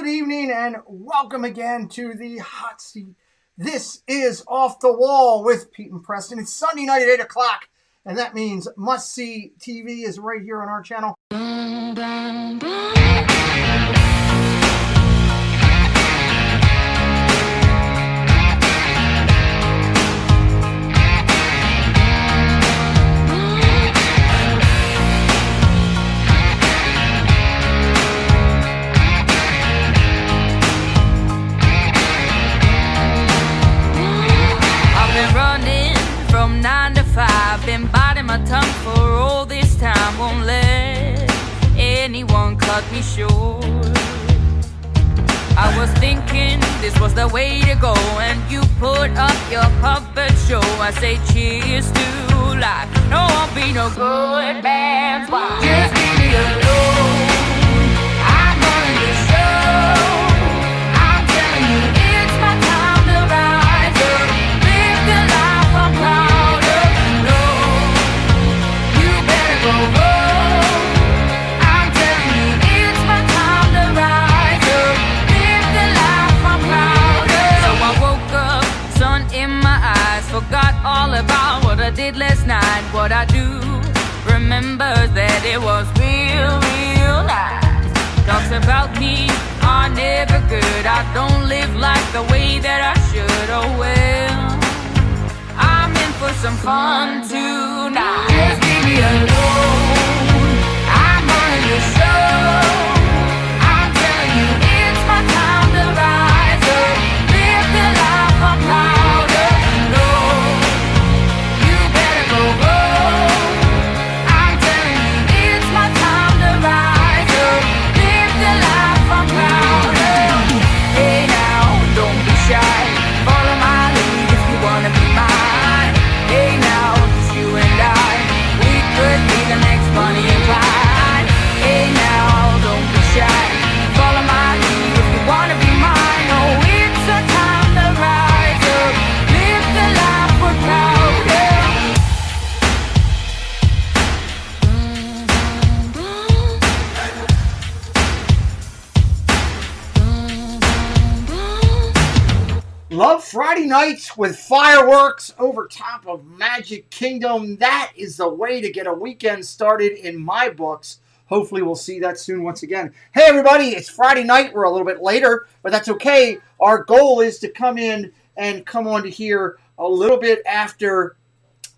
Good evening and welcome again to the hot seat. This is Off the Wall with Pete and Preston. It's Sunday night at 8 o'clock, and that means Must See TV is right here on our channel. From 9 to 5, been biting my tongue for all this time. Won't let anyone cut me short. I was thinking this was the way to go, and you put up your puppet show. I say cheers to life. No, I'll be no good man's wife. Just leave me alone. I'm running the show. I'm telling you, it's my time to rise up. Live the life I'm proud of. No, you better go home. I'm telling you, it's my time to rise up. Live the life I'm proud of. So I woke up, sun in my eyes, forgot all about what I did last night. What I do, remember that it was real nice. Talks about me are never good. I don't live like the way that I should. Oh well, I'm in for some fun tonight. Just leave me alone. I'm running the show. I'm telling you, it's my time to rise up. Live the life I'm proud of. No, you better go home. I'm telling you, it's my time to rise up. Live the life I'm proud of. Hey now, don't be shy. Follow my lead if you wanna be mine. Hey now, it's you and I. We could be the next Bonnie and Clyde. Hey now, don't be shy. Follow my lead if you wanna be mine. Oh, it's a time to rise up. Live the life we're proud of. Love Friday nights with fireworks over top of Magic Kingdom. That is the way to get a weekend started in my books. Hopefully we'll see that soon once again. Hey everybody, it's Friday night. We're a little bit later, but that's okay. Our goal is to come in and come on to here a little bit after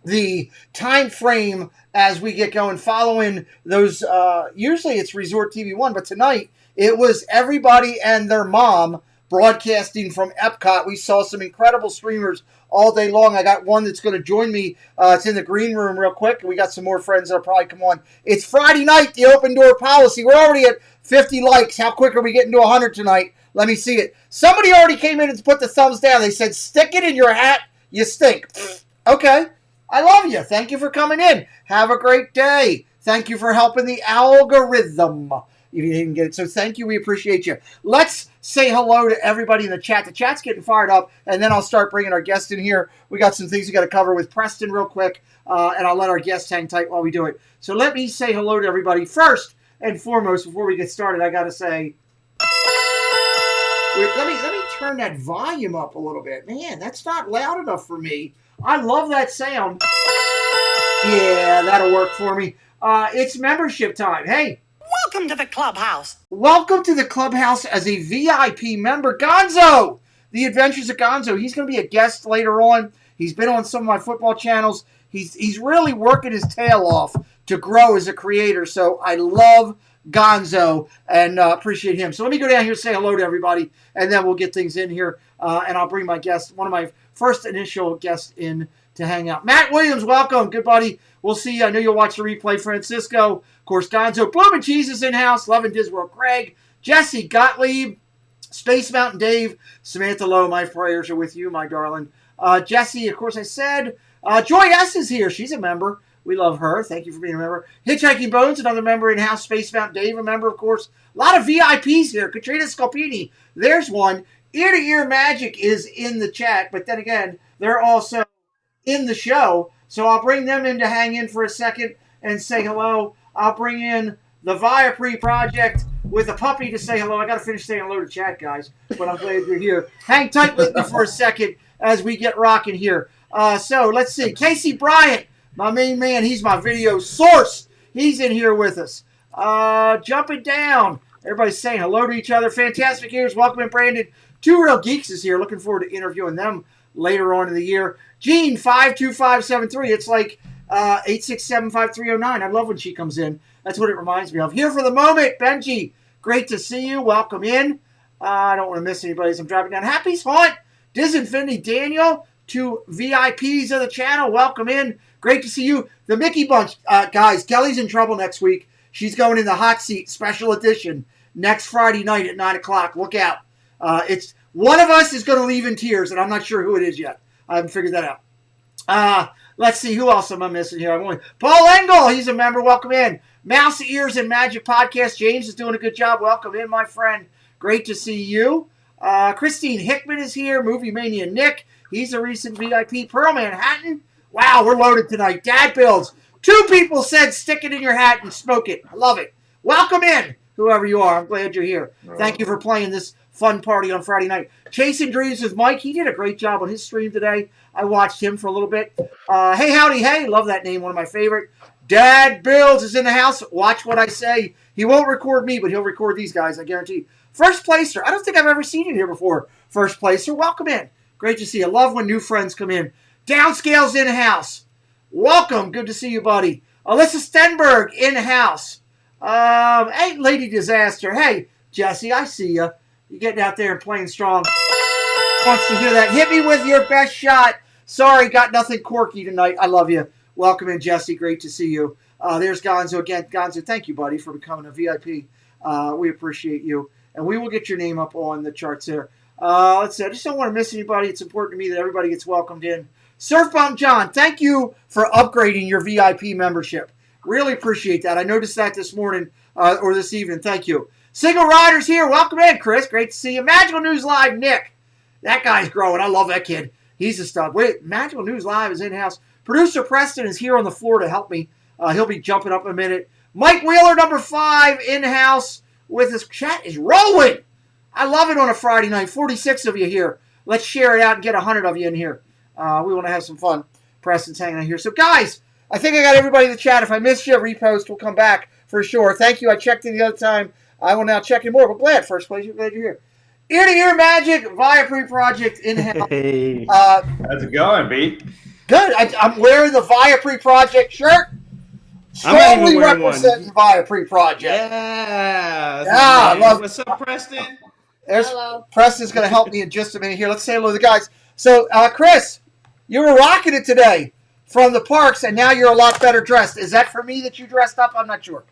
the time frame as we get going, following those. Usually it's Resort TV 1, but tonight it was everybody and their mom broadcasting from Epcot. We saw some incredible streamers all day long. I got one that's going to join me. It's in the green room real quick. We got some more friends that'll probably come on. It's Friday night, the open door policy. We're already at 50 likes. How quick are we getting to 100 tonight? Let me see it. Somebody already came in and put the thumbs down. They said, stick it in your hat. You stink. Okay. I love you. Thank you for coming in. Have a great day. Thank you for helping the algorithm. If you didn't get it. So thank you. We appreciate you. Let's say hello to everybody in the chat. The chat's getting fired up, and then I'll start bringing our guest in here. We got some things we got to cover with Preston real quick, and I'll let our guests hang tight while we do it. So let me say hello to everybody. First and foremost, before we get started, I got to say, let me turn that volume up a little bit. Man, that's not loud enough for me. I love that sound. Yeah, that'll work for me. It's membership time. Hey. Welcome to the clubhouse. Welcome to the clubhouse as a VIP member. Gonzo! The Adventures of Gonzo. He's going to be a guest later on. He's been on some of my football channels. He's really working his tail off to grow as a creator. So I love Gonzo and appreciate him. So let me go down here and say hello to everybody, and then we'll get things in here. And I'll bring my guest, one of my first initial guests in to hang out. Matt Williams, welcome. Good buddy. We'll see you. I know you'll watch the replay. Francisco, of course, Gonzo. Bloom and Cheese is in-house. Loving Disworld. Craig. Jesse Gottlieb. Space Mountain Dave. Samantha Lowe, my prayers are with you, my darling. Jesse, of course, I said. Joy S. is here. She's a member. We love her. Thank you for being a member. Hitchhiking Bones, another member in-house. Space Mountain Dave, a member, of course. A lot of VIPs here. Katrina Scalpini. There's one. Ear to Ear Magic is in the chat, but then again, they're also in the show. So I'll bring them in to hang in for a second and say hello. I'll bring in the Viapre Project with a puppy to say hello. I got to finish saying hello to chat, guys, but I'm glad you're here. Hang tight with me for a second as we get rocking here. So let's see. Casey Bryant, my main man. He's my video source. He's in here with us. Jumping down. Everybody's saying hello to each other. Fantastic ears. Welcome in, Brandon. Two Real Geeks is here. Looking forward to interviewing them later on in the year. Gene, 52573. It's like 8675309. I love when she comes in. That's what it reminds me of. Here for the moment, Benji. Great to see you. Welcome in. I don't want to miss anybody as I'm driving down. Happy's Haunt. Disinfinity Daniel. Two VIPs of the channel. Welcome in. Great to see you. The Mickey Bunch. Guys, Kelly's in trouble next week. She's going in the hot seat, special edition, next Friday night at 9 o'clock. Look out. It's one of us is going to leave in tears, and I'm not sure who it is yet. I haven't figured that out. Let's see. Who else am I missing here? Paul Engel. He's a member. Welcome in. Mouse Ears and Magic Podcast. James is doing a good job. Welcome in, my friend. Great to see you. Christine Hickman is here. Movie Mania Nick. He's a recent VIP. Pearl Manhattan. Wow, we're loaded tonight. Dad Builds. 2 people said stick it in your hat and smoke it. I love it. Welcome in, whoever you are. I'm glad you're here. Thank you for playing this fun party on Friday night. Chasing Dreams with Mike. He did a great job on his stream today. I watched him for a little bit. Hey, howdy, hey. Love that name. One of my favorite. Dad Builds is in the house. Watch what I say. He won't record me, but he'll record these guys, I guarantee. First Placer. I don't think I've ever seen you here before. First Placer. Welcome in. Great to see you. Love when new friends come in. Downscale's in the house. Welcome. Good to see you, buddy. Alyssa Stenberg in the house. Hey, Lady Disaster. Hey, Jesse, I see you. You're getting out there and playing strong. Wants to hear that. Hit me with your best shot. Sorry, got nothing quirky tonight. I love you. Welcome in, Jesse. Great to see you. There's Gonzo again. Gonzo, thank you, buddy, for becoming a VIP. We appreciate you. And we will get your name up on the charts there. Let's see. I just don't want to miss anybody. It's important to me that everybody gets welcomed in. Surf Bomb John, thank you for upgrading your VIP membership. Really appreciate that. I noticed that this morning or this evening. Thank you. Single Riders here. Welcome in, Chris. Great to see you. Magical News Live, Nick. That guy's growing. I love that kid. He's a stud. Wait, Magical News Live is in-house. Producer Preston is here on the floor to help me. He'll be jumping up in a minute. Mike Wheeler, number 5, in-house with his chat is rolling. I love it on a Friday night. 46 of you here. Let's share it out and get 100 of you in here. We want to have some fun. Preston's hanging out here. So, guys, I think I got everybody in the chat. If I missed you, repost. We'll come back for sure. Thank you. I checked in the other time. I will now check in more. But glad, First Place, you're glad you're here. Ear-to-ear magic, Viapre Project in-house. Hey, how's it going, B? Good. I'm wearing the Viapre Project shirt. Strongly representing Viapre Project. Yeah. I love What's up, Preston? Hello. Preston's going to help me in just a minute here. Let's say hello to the guys. So, Chris, you were rocking it today from the parks, and now you're a lot better dressed. Is that for me that you dressed up? I'm not sure.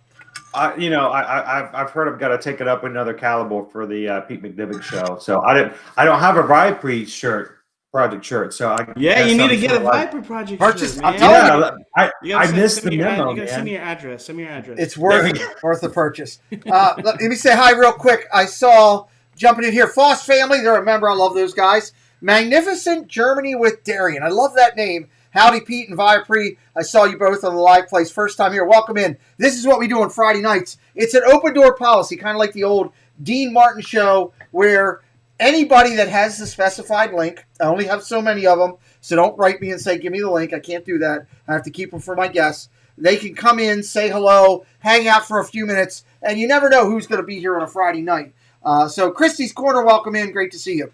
I've heard I've got to take it up another caliber for the Pete McDevitt show. So I don't have a Viapre project shirt. So you need to get a Viapre project purchase. shirt, I'm man. telling you. I missed the memo. You got to send me your address. Send me your address. It's worth the purchase. Let me say hi real quick. I saw jumping in here, Foss family. They're a member. I love those guys. Magnificent Germany with Darian. I love that name. Howdy, Pete and Viapre. I saw you both on the live place. First time here. Welcome in. This is what we do on Friday nights. It's an open door policy, kind of like the old Dean Martin show, where anybody that has the specified link, I only have so many of them, so don't write me and say, give me the link. I can't do that. I have to keep them for my guests. They can come in, say hello, hang out for a few minutes, and you never know who's going to be here on a Friday night. So Christie's Corner, welcome in. Great to see you.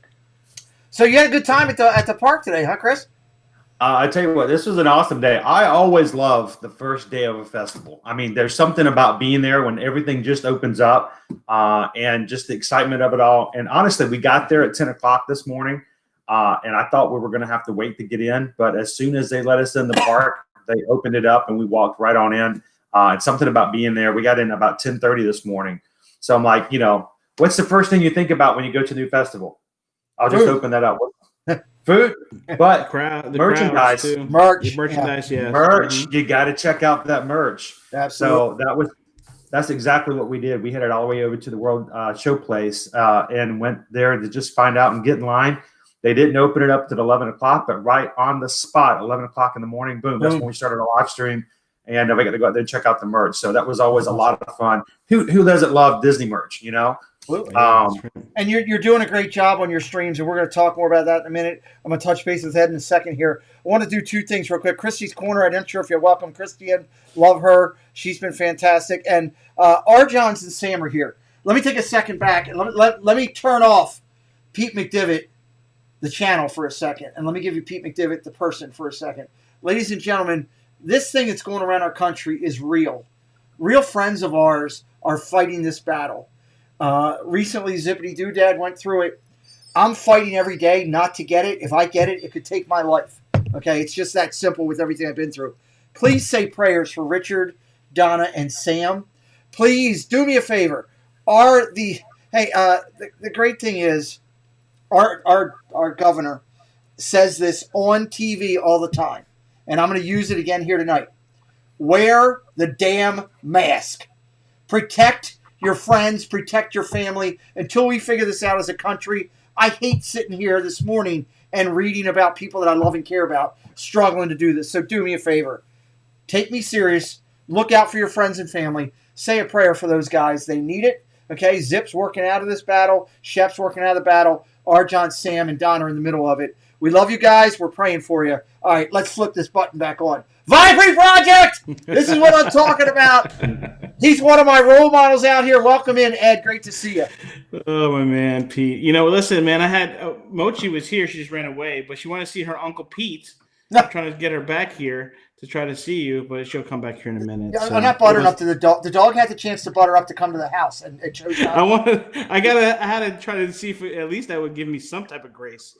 So you had a good time at the park today, huh, Chris? I tell you what, this was an awesome day. I always love the first day of a festival. I mean, there's something about being there when everything just opens up and just the excitement of it all. And honestly, we got there at 10 o'clock this morning, and I thought we were going to have to wait to get in. But as soon as they let us in the park, they opened it up, and we walked right on in. And something about being there. We got in about 10:30 this morning. So I'm like, what's the first thing you think about when you go to a new festival? I'll just open that up. Food, but the merchandise, merchandise, yeah. Merch. Mm-hmm. You got to check out that merch. Absolutely. So that's exactly what we did. We headed all the way over to the World Show Place and went there to just find out and get in line. They didn't open it up to 11 o'clock, but right on the spot, 11 o'clock in the morning, boom. That's when we started our live stream. and we got to go out there and check out the merch. So that was always a lot of fun. Who doesn't love Disney merch, you know? Absolutely. And you're doing a great job on your streams, and we're going to talk more about that in a minute. I'm going to touch base with Ed in a second here. I want to do two things real quick. Christy's Corner, I didn't sure if you're welcome. Cristina, love her. She's been fantastic. And Arjons and Sam are here. Let me take a second back, and let me turn off Pete McDevitt, the channel, for a second. And let me give you Pete McDevitt, the person, for a second. Ladies and gentlemen, this thing that's going around our country is real. Real friends of ours are fighting this battle. Recently, Zippity Doodad went through it. I'm fighting every day not to get it. If I get it, it could take my life. Okay, it's just that simple with everything I've been through. Please say prayers for Richard, Donna, and Sam. Please do me a favor. The great thing is, our governor says this on TV all the time, and I'm going to use it again here tonight. Wear the damn mask. Protect your friends, protect your family until we figure this out as a country. I hate sitting here this morning and reading about people that I love and care about struggling to do this. So do me a favor. Take me serious. Look out for your friends and family. Say a prayer for those guys. They need it. Okay, Zip's working out of this battle. Shep's working out of the battle. Arjon, Sam, and Don are in the middle of it. We love you guys. We're praying for you. All right, let's flip this button back on. Vibrate Project! This is what I'm talking about. He's one of my role models out here. Welcome in, Ed. Great to see you. Oh, my man, Pete. You know, listen, man, I had Mochi was here. She just ran away, but she wanted to see her Uncle Pete. I'm trying to get her back here to try to see you, but she'll come back here in a minute. Yeah, so I'm not buttering up to the dog. The dog had the chance to butter up to come to the house, and it chose not. I had to try to see if at least that would give me some type of grace.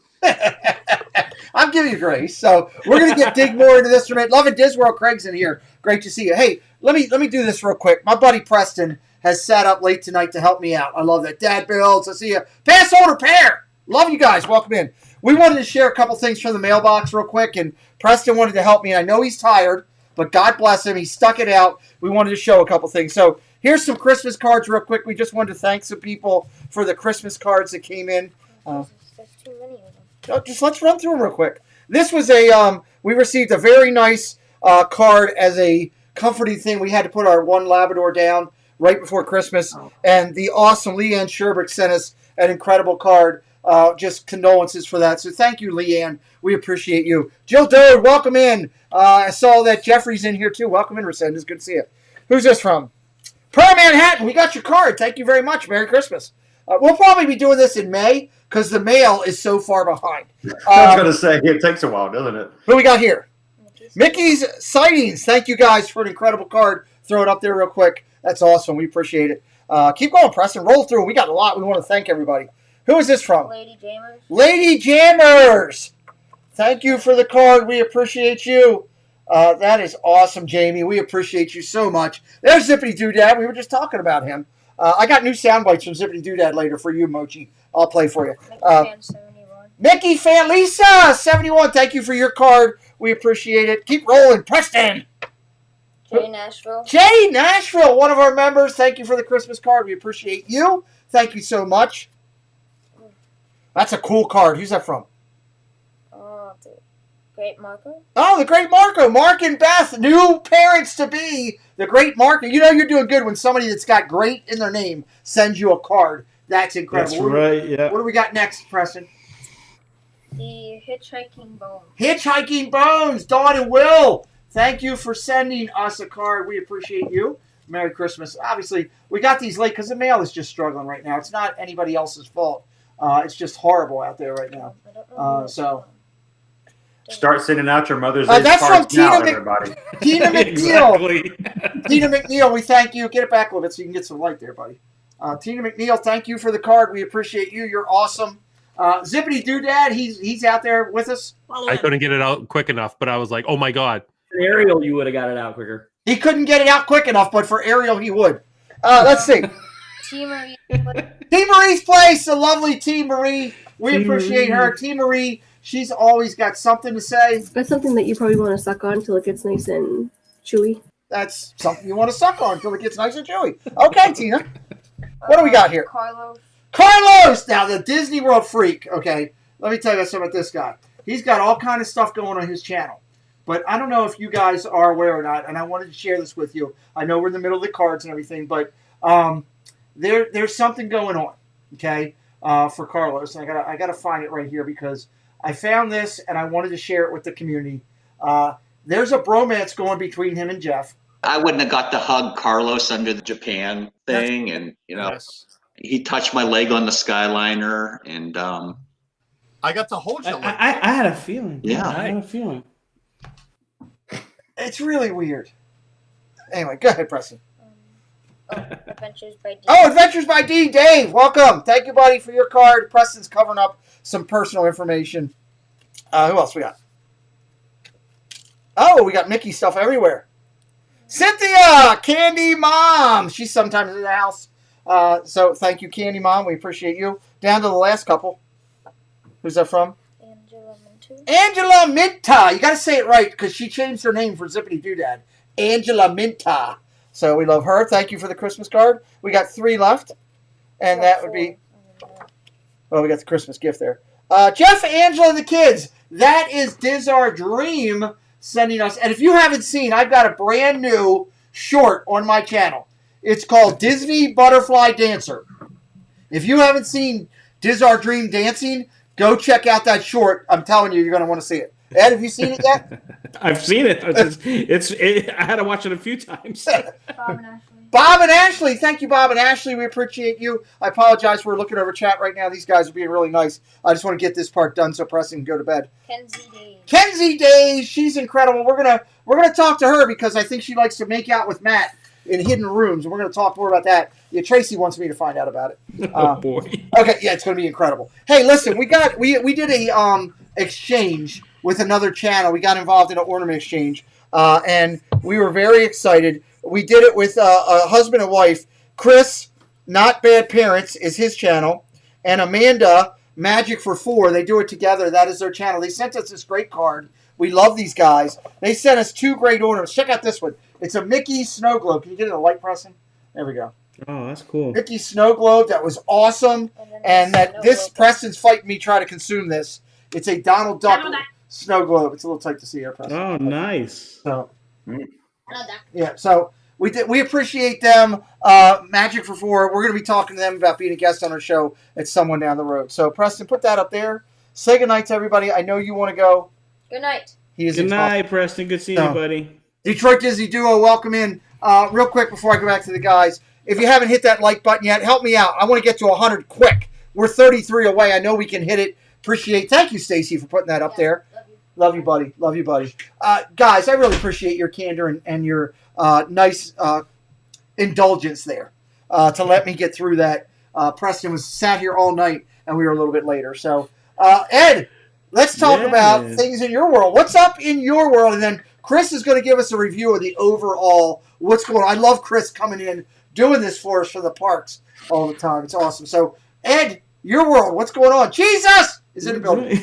I'm giving you grace. So we're going to dig more into this. Love and Disworld, Craig's in here. Great to see you. Hey, let me do this real quick. My buddy Preston has sat up late tonight to help me out. I love that. Dad builds. I see you. Pass holder pair. Love you guys. Welcome in. We wanted to share a couple things from the mailbox real quick, and Preston wanted to help me. I know he's tired, but God bless him. He stuck it out. We wanted to show a couple things. So here's some Christmas cards real quick. We just wanted to thank some people for the Christmas cards that came in. There's too many of them. Just let's run through them real quick. This was we received a very nice card as a comforting thing. We had to put our one Labrador down right before Christmas, and the awesome Leanne Sherbert sent us an incredible card. Just condolences for that. So thank you, Leanne. We appreciate you. Jill Dode, welcome in. I saw that Jeffrey's in here too. Welcome in, Resendez. Good to see you. Who's this from? Pearl Manhattan. We got your card. Thank you very much. Merry Christmas. We'll probably be doing this in May because the mail is so far behind. I was going to say, it takes a while, doesn't it? Who we got here? Mickey's Sightings. Thank you guys for an incredible card. Throw it up there real quick. That's awesome. We appreciate it. Keep going, Preston. Roll through. We got a lot. We want to thank everybody. Who is this from? Lady Jammers. Lady Jammers. Thank you for the card. We appreciate you. That is awesome, Jamie. We appreciate you so much. There's Zippity Doodad. We were just talking about him. I got new sound bites from Zippity Doodad later for you, Mochi. I'll play for you. Mickey Fan Lisa 71. Thank you for your card. We appreciate it. Keep rolling, Preston. Jay Nashville. Jay Nashville, one of our members. Thank you for the Christmas card. We appreciate you. Thank you so much. That's a cool card. Who's that from? The Great Marco. Oh, the Great Marco. Mark and Beth, new parents to be. The Great Marco. You know you're doing good when somebody that's got great in their name sends you a card. That's incredible. That's right, yeah. What do we got next, Preston? The Hitchhiking Bones. Hitchhiking Bones. Dawn and Will. Thank you for sending us a card. We appreciate you. Merry Christmas. Obviously, we got these late because the mail is just struggling right now. It's not anybody else's fault. It's just horrible out there right now. So start sending out your Mother's Day that's cards from now, Tina everybody. Tina McNeil. Tina McNeil, we thank you. Get it back a little bit so you can get some light there, buddy. Tina McNeil, thank you for the card. We appreciate you. You're awesome. Zippity Doodad, he's out there with us. I couldn't get it out quick enough, but I was like, oh my God. Ariel, you would have got it out quicker. He couldn't get it out quick enough, but for Ariel, he would. Let's see. T. Marie. T. Marie's Place, the lovely T. Marie. We appreciate her. T. Marie, she's always got something to say. That's something that you probably want to suck on until it gets nice and chewy. That's something you want to suck on until it gets nice and chewy. Okay, Tina. What do we got here? Carlos! Now, the Disney World freak. Okay, let me tell you something about this guy. He's got all kind of stuff going on his channel. But I don't know if you guys are aware or not, and I wanted to share this with you. I know we're in the middle of the cards and everything, but there's something going on, okay, for Carlos. And I gotta find it right here because I found this and I wanted to share it with the community. There's a bromance going between him and Jeff. I wouldn't have got to hug Carlos under the Japan thing, and he touched my leg on the Skyliner, and I got to hold you. I had a feeling. Yeah. I had a feeling. It's really weird. Anyway, go ahead, Preston. Adventures by D. Oh, Adventures by D. Dave, welcome. Thank you, buddy, for your card. Preston's covering up some personal information. Who else we got? Oh, we got Mickey stuff everywhere. Cynthia, Candy Mom. She's sometimes in the house. So thank you, Candy Mom. We appreciate you. Down to the last couple. Who's that from? Angela Minta. You got to say it right because she changed her name for Zippity Doodad. Angela Minta. So we love her. Thank you for the Christmas card. We got 3 left. And that would be... Oh, we got the Christmas gift there. Jeff, Angela, and the kids. That is Dizar Dream sending us. And if you haven't seen, I've got a brand new short on my channel. It's called Disney Butterfly Dancer. If you haven't seen Dizar Dream dancing, go check out that short. I'm telling you, you're going to want to see it. Ed, have you seen it yet? I've seen it. I had to watch it a few times. Bob and Ashley. Thank you, Bob and Ashley. We appreciate you. I apologize. We're looking over chat right now. These guys are being really nice. I just want to get this part done so Preston can go to bed. Kenzie Days. She's incredible. We're gonna talk to her because I think she likes to make out with Matt in hidden rooms, and we're going to talk more about that. Yeah, Tracy wants me to find out about it. Oh boy. Okay, yeah, it's going to be incredible. Hey, listen, we did a exchange with another channel. We got involved in an ornament exchange, and we were very excited. We did it with a husband and wife. Chris, Not Bad Parents, is his channel, and Amanda, Magic for 4. They do it together. That is their channel. They sent us this great card. We love these guys. They sent us 2 great ornaments. Check out this one. It's a Mickey snow globe. Can you get it in the light, Preston? There we go. Oh, that's cool. Mickey snow globe. That was awesome. And that this Preston's fighting me try to consume this. It's a Donald Duck snow globe. It's a little tight to see here, Preston. Oh, nice. So, yeah. So we appreciate them. Magic for 4. We're going to be talking to them about being a guest on our show at someone down the road. So Preston, put that up there. Say goodnight to everybody. I know you want to go. Good night. Good night, Preston. Good seeing you, buddy. Detroit Disney Duo, welcome in. Real quick before I go back to the guys, if you haven't hit that like button yet, help me out. I want to get to 100 quick. We're 33 away. I know we can hit it. Thank you, Stacy, for putting that up there. Love you, buddy. Love you, buddy. Guys, I really appreciate your candor and your nice indulgence there to let me get through that. Preston was sat here all night, and we were a little bit later. So, Ed, let's talk about things in your world. What's up in your world? And then Chris is going to give us a review of the overall what's going on. I love Chris coming in, doing this for us for the parks all the time. It's awesome. So, Ed, your world, what's going on? Jesus is in the building.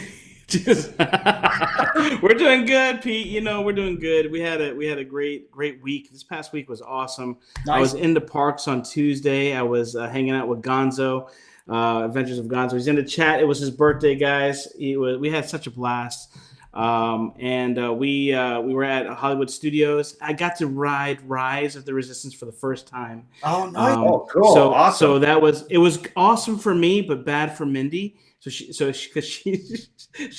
We're doing good, Pete. You know, we're doing good. We had a great week. This past week was awesome. Nice. I was in the parks on Tuesday. I was hanging out with Gonzo, Adventures of Gonzo. He's in the chat. It was his birthday, guys. We had such a blast. We were at Hollywood Studios. I got to ride Rise of the Resistance for the first time. Oh, nice. Cool. So awesome. So it was awesome for me, but bad for Mindy. She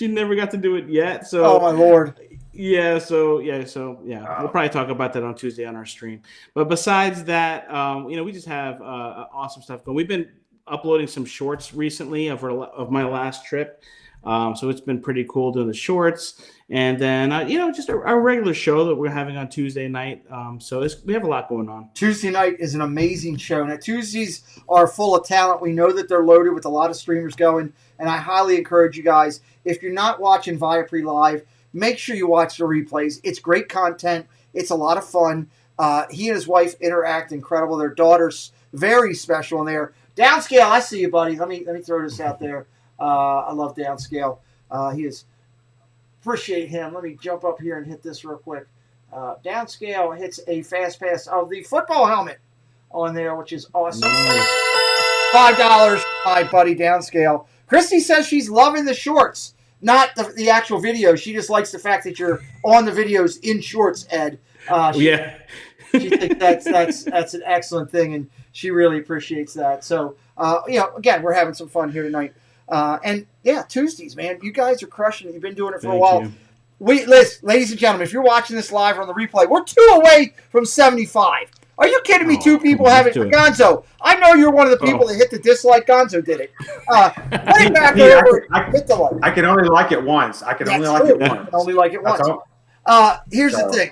never got to do it yet. So oh my Lord. Yeah. We'll probably talk about that on Tuesday on our stream. But besides that, we just have awesome stuff going. We've been uploading some shorts recently of my last trip. So it's been pretty cool doing the shorts, and then just our regular show that we're having on Tuesday night. We have a lot going on. Tuesday night is an amazing show. Now Tuesdays are full of talent. We know that they're loaded with a lot of streamers going, and I highly encourage you guys, if you're not watching Viaplay Live, make sure you watch the replays. It's great content. It's a lot of fun. He and his wife interact incredible. Their daughter's very special in there. Downscale, I see you, buddy. Let me throw this out there. I love Downscale. He is appreciate him. Let me jump up here and hit this real quick. Downscale hits a fast pass of the football helmet on there, which is awesome. $5, my buddy Downscale. Christy says she's loving the shorts. not the actual video. She just likes the fact that you're on the videos in shorts, Ed. Yeah. She thinks that's an excellent thing, and she really appreciates that. So, again, we're having some fun here tonight. And yeah, Tuesdays, man, you guys are crushing it. You've been doing it for a while. Ladies and gentlemen, if you're watching this live or on the replay, we're 2 away from 75. Are you kidding me? 2 people have it. Gonzo, I know you're one of the people that hit the dislike. Gonzo did it. Put it back over. Hit the like. I can only like it once. I can only like it once. Here's the thing.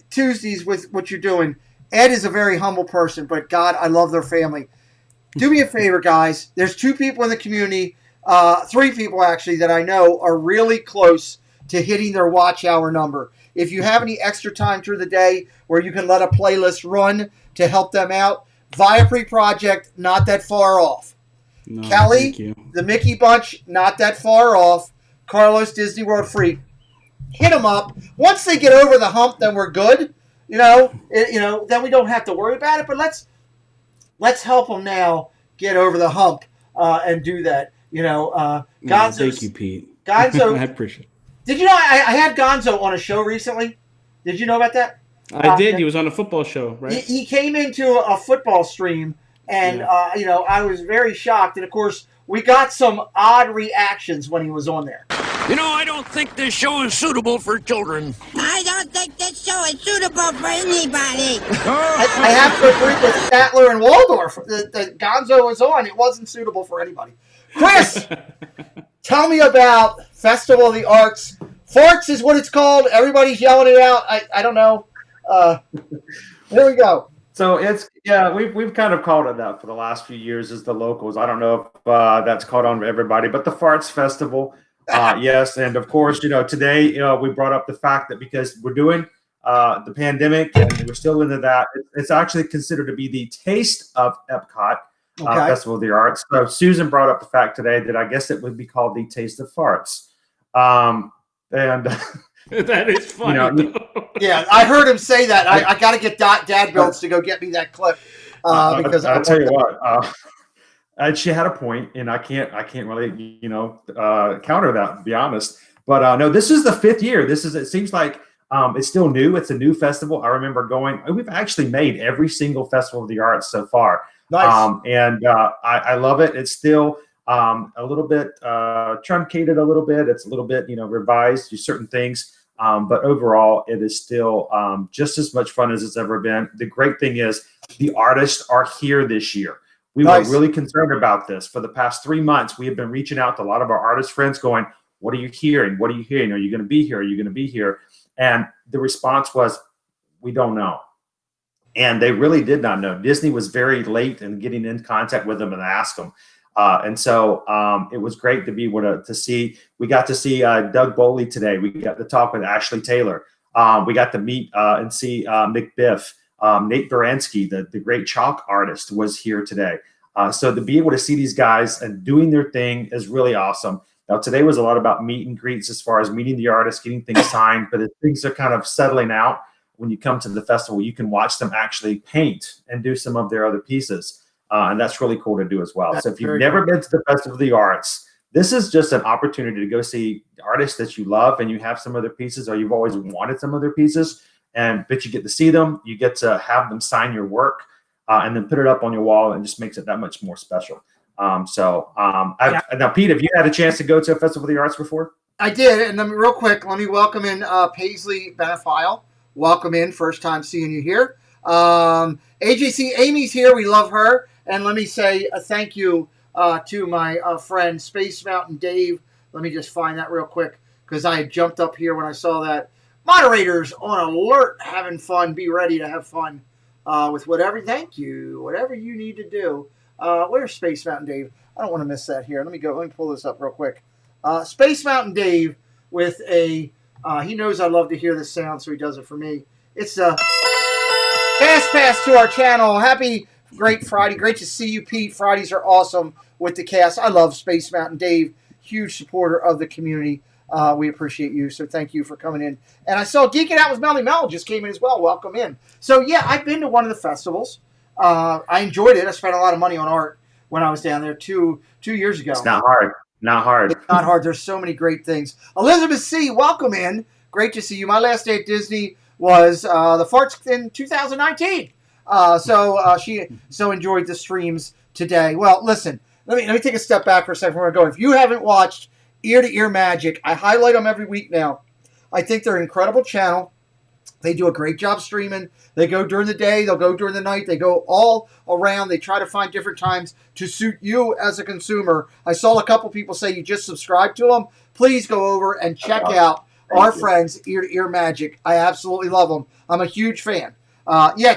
Tuesdays with what you're doing. Ed is a very humble person, but God, I love their family. Do me a favor, guys. There's 2 people in the community, 3 people actually, that I know are really close to hitting their watch hour number. If you have any extra time through the day where you can let a playlist run to help them out, Viapre Project, not that far off. No, Kelly, the Mickey Bunch, not that far off. Carlos, Disney World Freak. Hit them up. Once they get over the hump, then we're good. Then we don't have to worry about it. But let's help them now get over the hump and do that. Gonzo. Thank you, Pete. Gonzo. I appreciate it. Did you know I had Gonzo on a show recently? Did you know about that? I did. He was on a football show, right? He came into a football stream, and I was very shocked. And of course, we got some odd reactions when he was on there. I don't think this show is suitable for children. I don't think this show is suitable for anybody. I have to agree with Statler and Waldorf. The Gonzo was on. It wasn't suitable for anybody. Chris, tell me about Festival of the Arts. Farts is what it's called. Everybody's yelling it out. I don't know. There we go. So we've kind of called it that for the last few years as the locals. I don't know if that's caught on to everybody, but the Farts Festival. Yes, and of course, today we brought up the fact that because we're doing the pandemic and we're still into that, it's actually considered to be the Taste of Epcot Festival of the Arts. So Susan brought up the fact today that I guess it would be called the Taste of Farts. And that is funny. Yeah, I heard him say that. I got to get Dad Builds to go get me that clip because I'll tell you what. And she had a point, and I can't really, counter that, to be honest. But no, this is the 5th year. It seems like it's still new. It's a new festival. I remember we've actually made every single Festival of the Arts so far. Nice. And I love it. It's still a little bit truncated a little bit. It's a little bit, revised to certain things. But overall, it is still just as much fun as it's ever been. The great thing is the artists are here this year. We were really concerned about this. For the past 3 months, we have been reaching out to a lot of our artist friends going, what are you hearing? What are you hearing? Are you going to be here? Are you going to be here? And the response was, we don't know. And they really did not know. Disney was very late in getting in contact with them and ask them. And so it was great to be able to see. We got to see Doug Boley today. We got to talk with Ashley Taylor. We got to meet and see McBiff. Nate Baranski, the great chalk artist, was here today. So to be able to see these guys and doing their thing is really awesome. Now, today was a lot about meet and greets as far as meeting the artists, getting things signed. But as things are kind of settling out, when you come to the festival, you can watch them actually paint and do some of their other pieces. And that's really cool to do as well. So if you've never been to the Festival of the Arts, this is just an opportunity to go see artists that you love and you have some of their pieces or you've always wanted some of their pieces. But you get to see them, you get to have them sign your work, and then put it up on your wall, and it just makes it that much more special. Now, Pete, have you had a chance to go to a Festival of the Arts before? I did, and then real quick, let me welcome in Paisley Benefial. Welcome in, first time seeing you here. AJC Amy's here, we love her, and let me say a thank you to my friend Space Mountain Dave. Let me just find that real quick because I jumped up here when I saw that. Moderators on alert, having fun. Be ready to have fun with whatever. Thank you. Whatever you need to do. Where's Space Mountain Dave? I don't want to miss that here. Let me pull this up real quick. Space Mountain Dave with a. He knows I love to hear this sound, so he does it for me. It's a fast pass to our channel. Happy great Friday. Great to see you, Pete. Fridays are awesome with the cast. I love Space Mountain Dave. Huge supporter of the community. We appreciate you, so thank you for coming in. And I saw Geeking Out with Melly Mel just came in as well. Welcome in. So, yeah, I've been to one of the festivals. I enjoyed it. I spent a lot of money on art when I was down there two years ago. It's not hard. Not hard. It's not hard. There's so many great things. Elizabeth C., welcome in. Great to see you. My last day at Disney was the farts in 2019. She so enjoyed the streams today. Well, listen, let me take a step back for a second. Where we're going. If you haven't watched Ear to Ear Magic, I highlight them every week now. I think they're an incredible channel. They do a great job streaming. They go during the day. They'll go during the night. They go all around. They try to find different times to suit you as a consumer. I saw a couple people say you just subscribe to them. Please go over and check out our friends, Ear to Ear Magic. I absolutely love them. I'm a huge fan.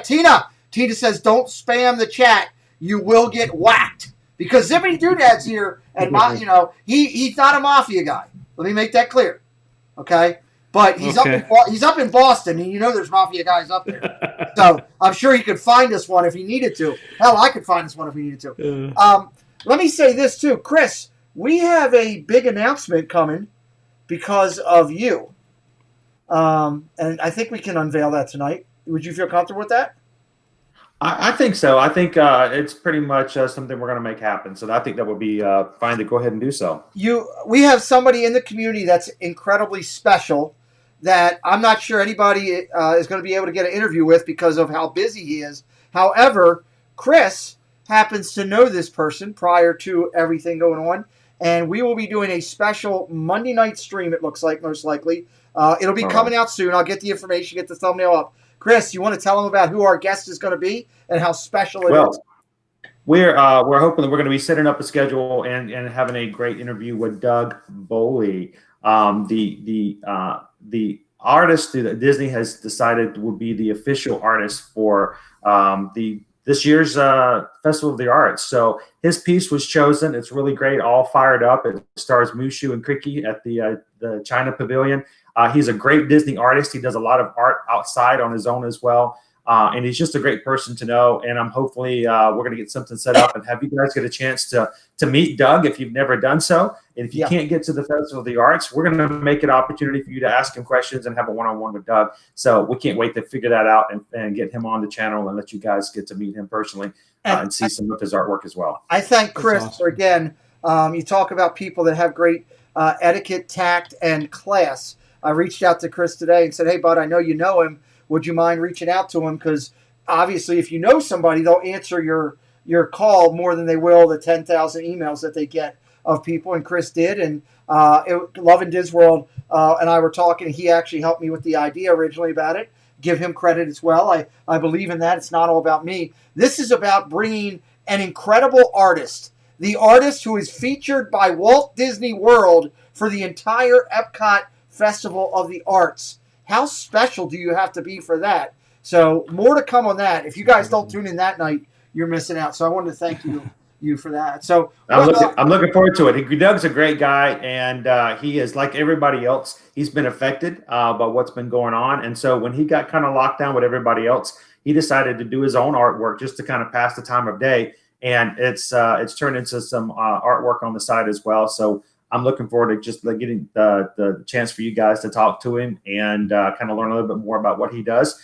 Tina. Tina says, don't spam the chat. You will get whacked. Because Zippity Doodad's here, and he's not a mafia guy. Let me make that clear. Okay? But he's up in Boston, and there's mafia guys up there. So I'm sure he could find us one if he needed to. Hell, I could find us one if we needed to. Let me say this, too. Chris, we have a big announcement coming because of you. And I think we can unveil that tonight. Would you feel comfortable with that? I think so. I think it's pretty much something we're going to make happen. So I think that would be fine to go ahead and do so. We have somebody in the community that's incredibly special that I'm not sure anybody is going to be able to get an interview with because of how busy he is. However, Chris happens to know this person prior to everything going on, and we will be doing a special Monday night stream, it looks like, most likely. It'll be coming out soon. I'll get the information, get the thumbnail up. Chris, you want to tell them about who our guest is going to be and how special it is? We're hoping that we're going to be setting up a schedule and having a great interview with Doug Boley, the artist that Disney has decided will be the official artist for this year's Festival of the Arts. So his piece was chosen. It's really great, all fired up. It stars Mushu and Cricky at the China Pavilion. He's a great Disney artist. He does a lot of art outside on his own as well. And he's just a great person to know. And I'm hopefully we're going to get something set up and have you guys get a chance to meet Doug if you've never done so. And if you can't get to the Festival of the Arts, we're going to make an opportunity for you to ask him questions and have a one-on-one with Doug. So we can't wait to figure that out and get him on the channel and let you guys get to meet him personally and see some of his artwork as well. I thank Chris for, again, you talk about people that have great etiquette, tact, and class. I reached out to Chris today and said, hey, bud, I know you know him. Would you mind reaching out to him? Because obviously if you know somebody, they'll answer your call more than they will the 10,000 emails that they get of people. And Chris did. And Love and Disworld and I were talking. He actually helped me with the idea originally about it. Give him credit as well. I believe in that. It's not all about me. This is about bringing an incredible artist, the artist who is featured by Walt Disney World for the entire Epcot Festival of the Arts. How special do you have to be for that? So more to come on that. If you guys don't tune in that night, you're missing out. So I wanted to thank you for that. So I'm looking forward to it. Doug's a great guy, and he is like everybody else. He's been affected by what's been going on, and so when he got kind of locked down with everybody else, he decided to do his own artwork just to kind of pass the time of day. And it's turned into some artwork on the side as well. So I'm looking forward to just getting the chance for you guys to talk to him and kind of learn a little bit more about what he does.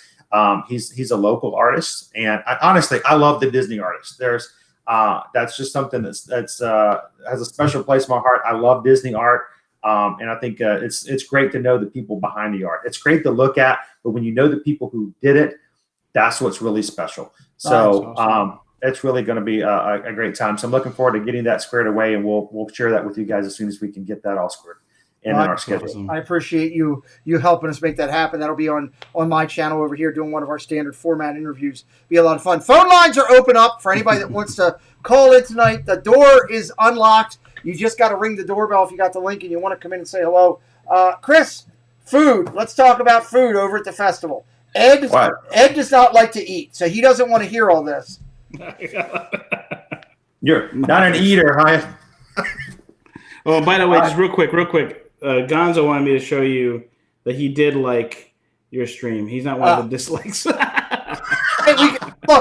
He's a local artist, and honestly, I love the Disney artists. That's just something that's has a special place in my heart. I love Disney art, and I think it's great to know the people behind the art. It's great to look at, but when you know the people who did it, that's what's really special. So awesome. It's really going to be a great time. So I'm looking forward to getting that squared away, and we'll share that with you guys as soon as we can get that all squared in our schedule. Awesome. I appreciate you helping us make that happen. That'll be on my channel over here doing one of our standard format interviews. Be a lot of fun. Phone lines are open up for anybody that wants to call in tonight. The door is unlocked. You just got to ring the doorbell if you got the link and you want to come in and say hello. Chris, food. Let's talk about food over at the festival. Ed does not like to eat, so he doesn't want to hear all this. You're not an eater, huh? Oh, by the way, just real quick. Gonzo wanted me to show you that he did like your stream. He's not one of the dislikes. Look,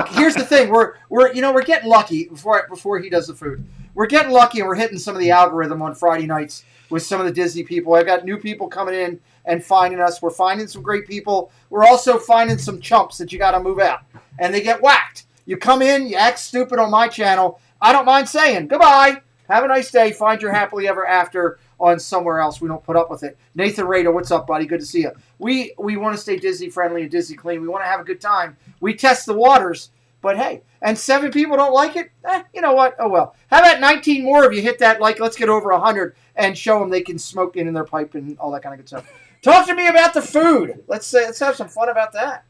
here's the thing. We're getting lucky before he does the food. We're getting lucky and we're hitting some of the algorithm on Friday nights with some of the Disney people. I've got new people coming in and finding us. We're finding some great people. We're also finding some chumps that you got to move out. And they get whacked. You come in, you act stupid on my channel. I don't mind saying goodbye. Have a nice day. Find your happily ever after on somewhere else. We don't put up with it. Nathan Rader, what's up, buddy? Good to see you. We want to stay Disney friendly and Disney clean. We want to have a good time. We test the waters, but hey, and 7 people don't like it? You know what? Oh, well. How about 19 more of you hit that let's get over 100 and show them they can smoke in their pipe and all that kind of good stuff. Talk to me about the food. Let's have some fun about that.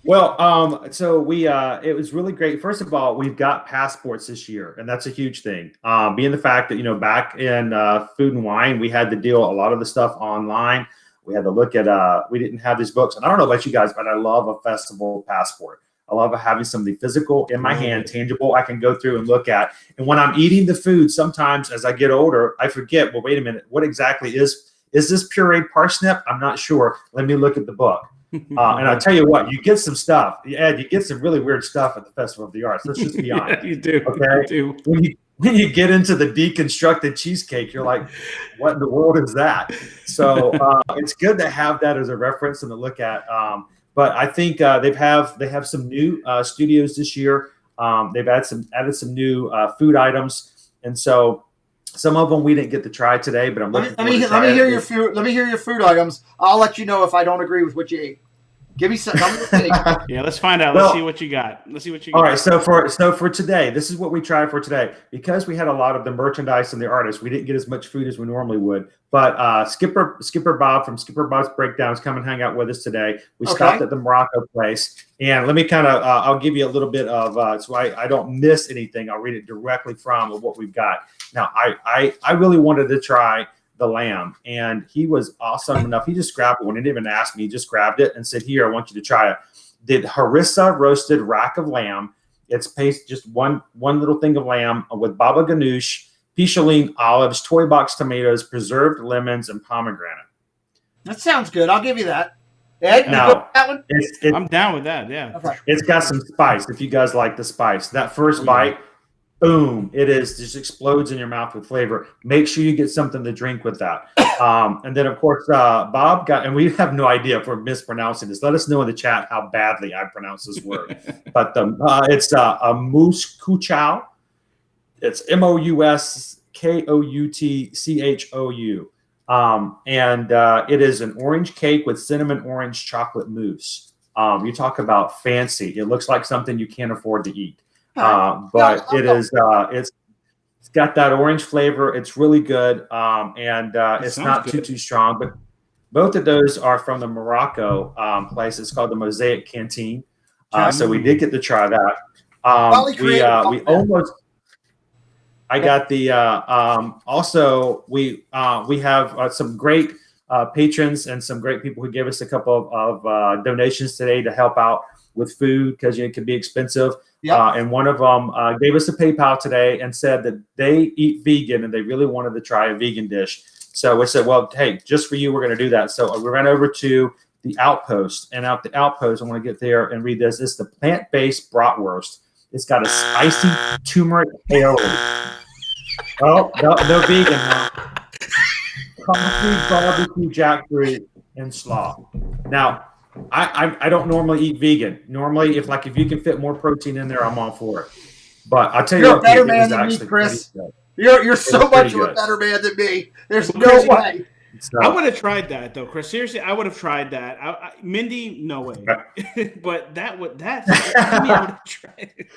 Well, so we it was really great. First of all, we've got passports this year, and that's a huge thing. Being the fact that back in Food and Wine, we had to deal a lot of the stuff online. We had to look at we didn't have these books, and I don't know about you guys, but I love a festival passport. I love having something physical in my hand, tangible, I can go through and look at. And when I'm eating the food, sometimes as I get older, I forget. Well, wait a minute, what exactly is this pureed parsnip? I'm not sure. Let me look at the book. And I'll tell you what, you get some stuff. Ed, you get some really weird stuff at the Festival of the Arts. Let's just be honest. Yeah, you do. Okay. You do. When you get into the deconstructed cheesecake, you're like, what in the world is that? So it's good to have that as a reference and to look at. But I think they have some new studios this year. They've added some new food items, and so some of them we didn't get to try today. But I'm looking. Let me hear your food. Let me hear your food items. I'll let you know if I don't agree with what you ate. Give me some. Yeah, let's find out. Let's see what you got. All right. So for today, this is what we tried for today. Because we had a lot of the merchandise and the artists, we didn't get as much food as we normally would. But Skipper Bob from Skipper Bob's Breakdowns come and hang out with us today. We stopped at the Morocco place, and let me kind of I'll give you a little bit of so I don't miss anything. I'll read it directly from what we've got. Now I really wanted to try the lamb, and he was awesome enough. He just grabbed it. When he didn't even ask me, he just grabbed it and said, "Here, I want you to try it." Did harissa roasted rack of lamb. It's paste just one little thing of lamb with baba ganoush, picholine olives, toy box tomatoes, preserved lemons, and pomegranate. That sounds good. I'll give you that. Ed, now, you go with that one? I'm down with that. Yeah. Okay. It's got some spice. If you guys like the spice, that first bite. Boom! It just explodes in your mouth with flavor. Make sure you get something to drink with that. And then, of course, Bob got, and we have no idea if we're mispronouncing this. Let us know in the chat how badly I pronounce this word. But it's a moose kuchao. It's MOUSKOUTCHOU. And it is an orange cake with cinnamon orange chocolate mousse. You talk about fancy. It looks like something you can't afford to eat. But it is it's got that orange flavor. It's really good, and it's not too strong. But both of those are from the Morocco place. It's called the Mosaic Canteen. So we did get to try that. We almost. I got the also we have some great patrons and some great people who gave us a couple of donations today to help out with food because it can be expensive. Yep. And one of them gave us a PayPal today and said that they eat vegan and they really wanted to try a vegan dish. So we said, well, hey, just for you, we're going to do that. So we ran over to the Outpost, and out the Outpost, I want to get there and read this. It's the plant-based bratwurst. It's got a spicy turmeric aioli. Oh, no vegan, huh? Coffee, barbecue, jackfruit, and slaw. Now, I don't normally eat vegan. Normally, if you can fit more protein in there, I'm all for it. But I'll tell you what, you're a better man than me, Chris. You're so much of a better man than me. There's no way. I would have tried that though, Chris. Seriously, I would have tried that. Mindy, no way. But I would have tried it.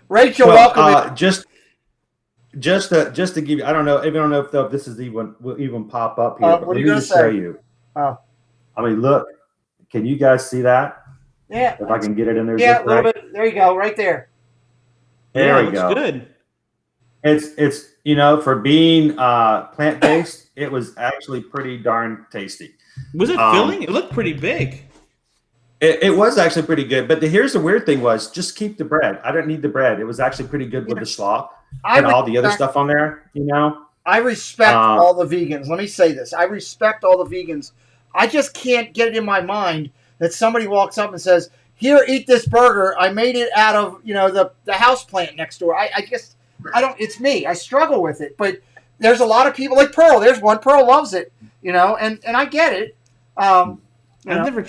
Rachel, welcome. Just to give you, I don't know if this is will even pop up here. What are you going to say? Show you. I mean, look. Can you guys see that? Yeah. If I can get it in there. Yeah, a little bit. There you go, right there. There we go. Looks good. It's for being plant-based, it was actually pretty darn tasty. Was it filling? It looked pretty big. It was actually pretty good. But here's the weird thing was just keep the bread. I don't need the bread. It was actually pretty good with the slaw and all the other stuff on there, I respect all the vegans. Let me say this. I respect all the vegans. I just can't get it in my mind that somebody walks up and says, "Here, eat this burger. I made it out of the house plant next door." I don't. It's me. I struggle with it. But there's a lot of people like Pearl. There's one. Pearl loves it. And I get it. I've never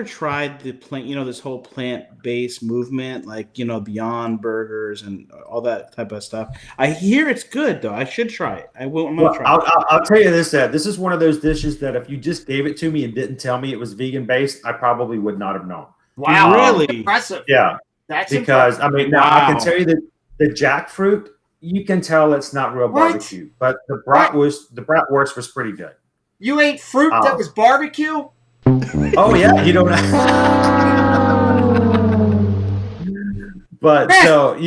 tried the plant. This whole plant-based movement, like Beyond Burgers and all that type of stuff. I hear it's good though. I should try it. I will. I'm gonna try. I'll tell you this: this is one of those dishes that if you just gave it to me and didn't tell me it was vegan-based, I probably would not have known. Wow, really impressive. Yeah, that's because impressive. I mean, now I can tell you that the jackfruit, you can tell it's not real barbecue, but the bratwurst was pretty good. You ate fruit that was barbecue? Oh yeah, you don't. But so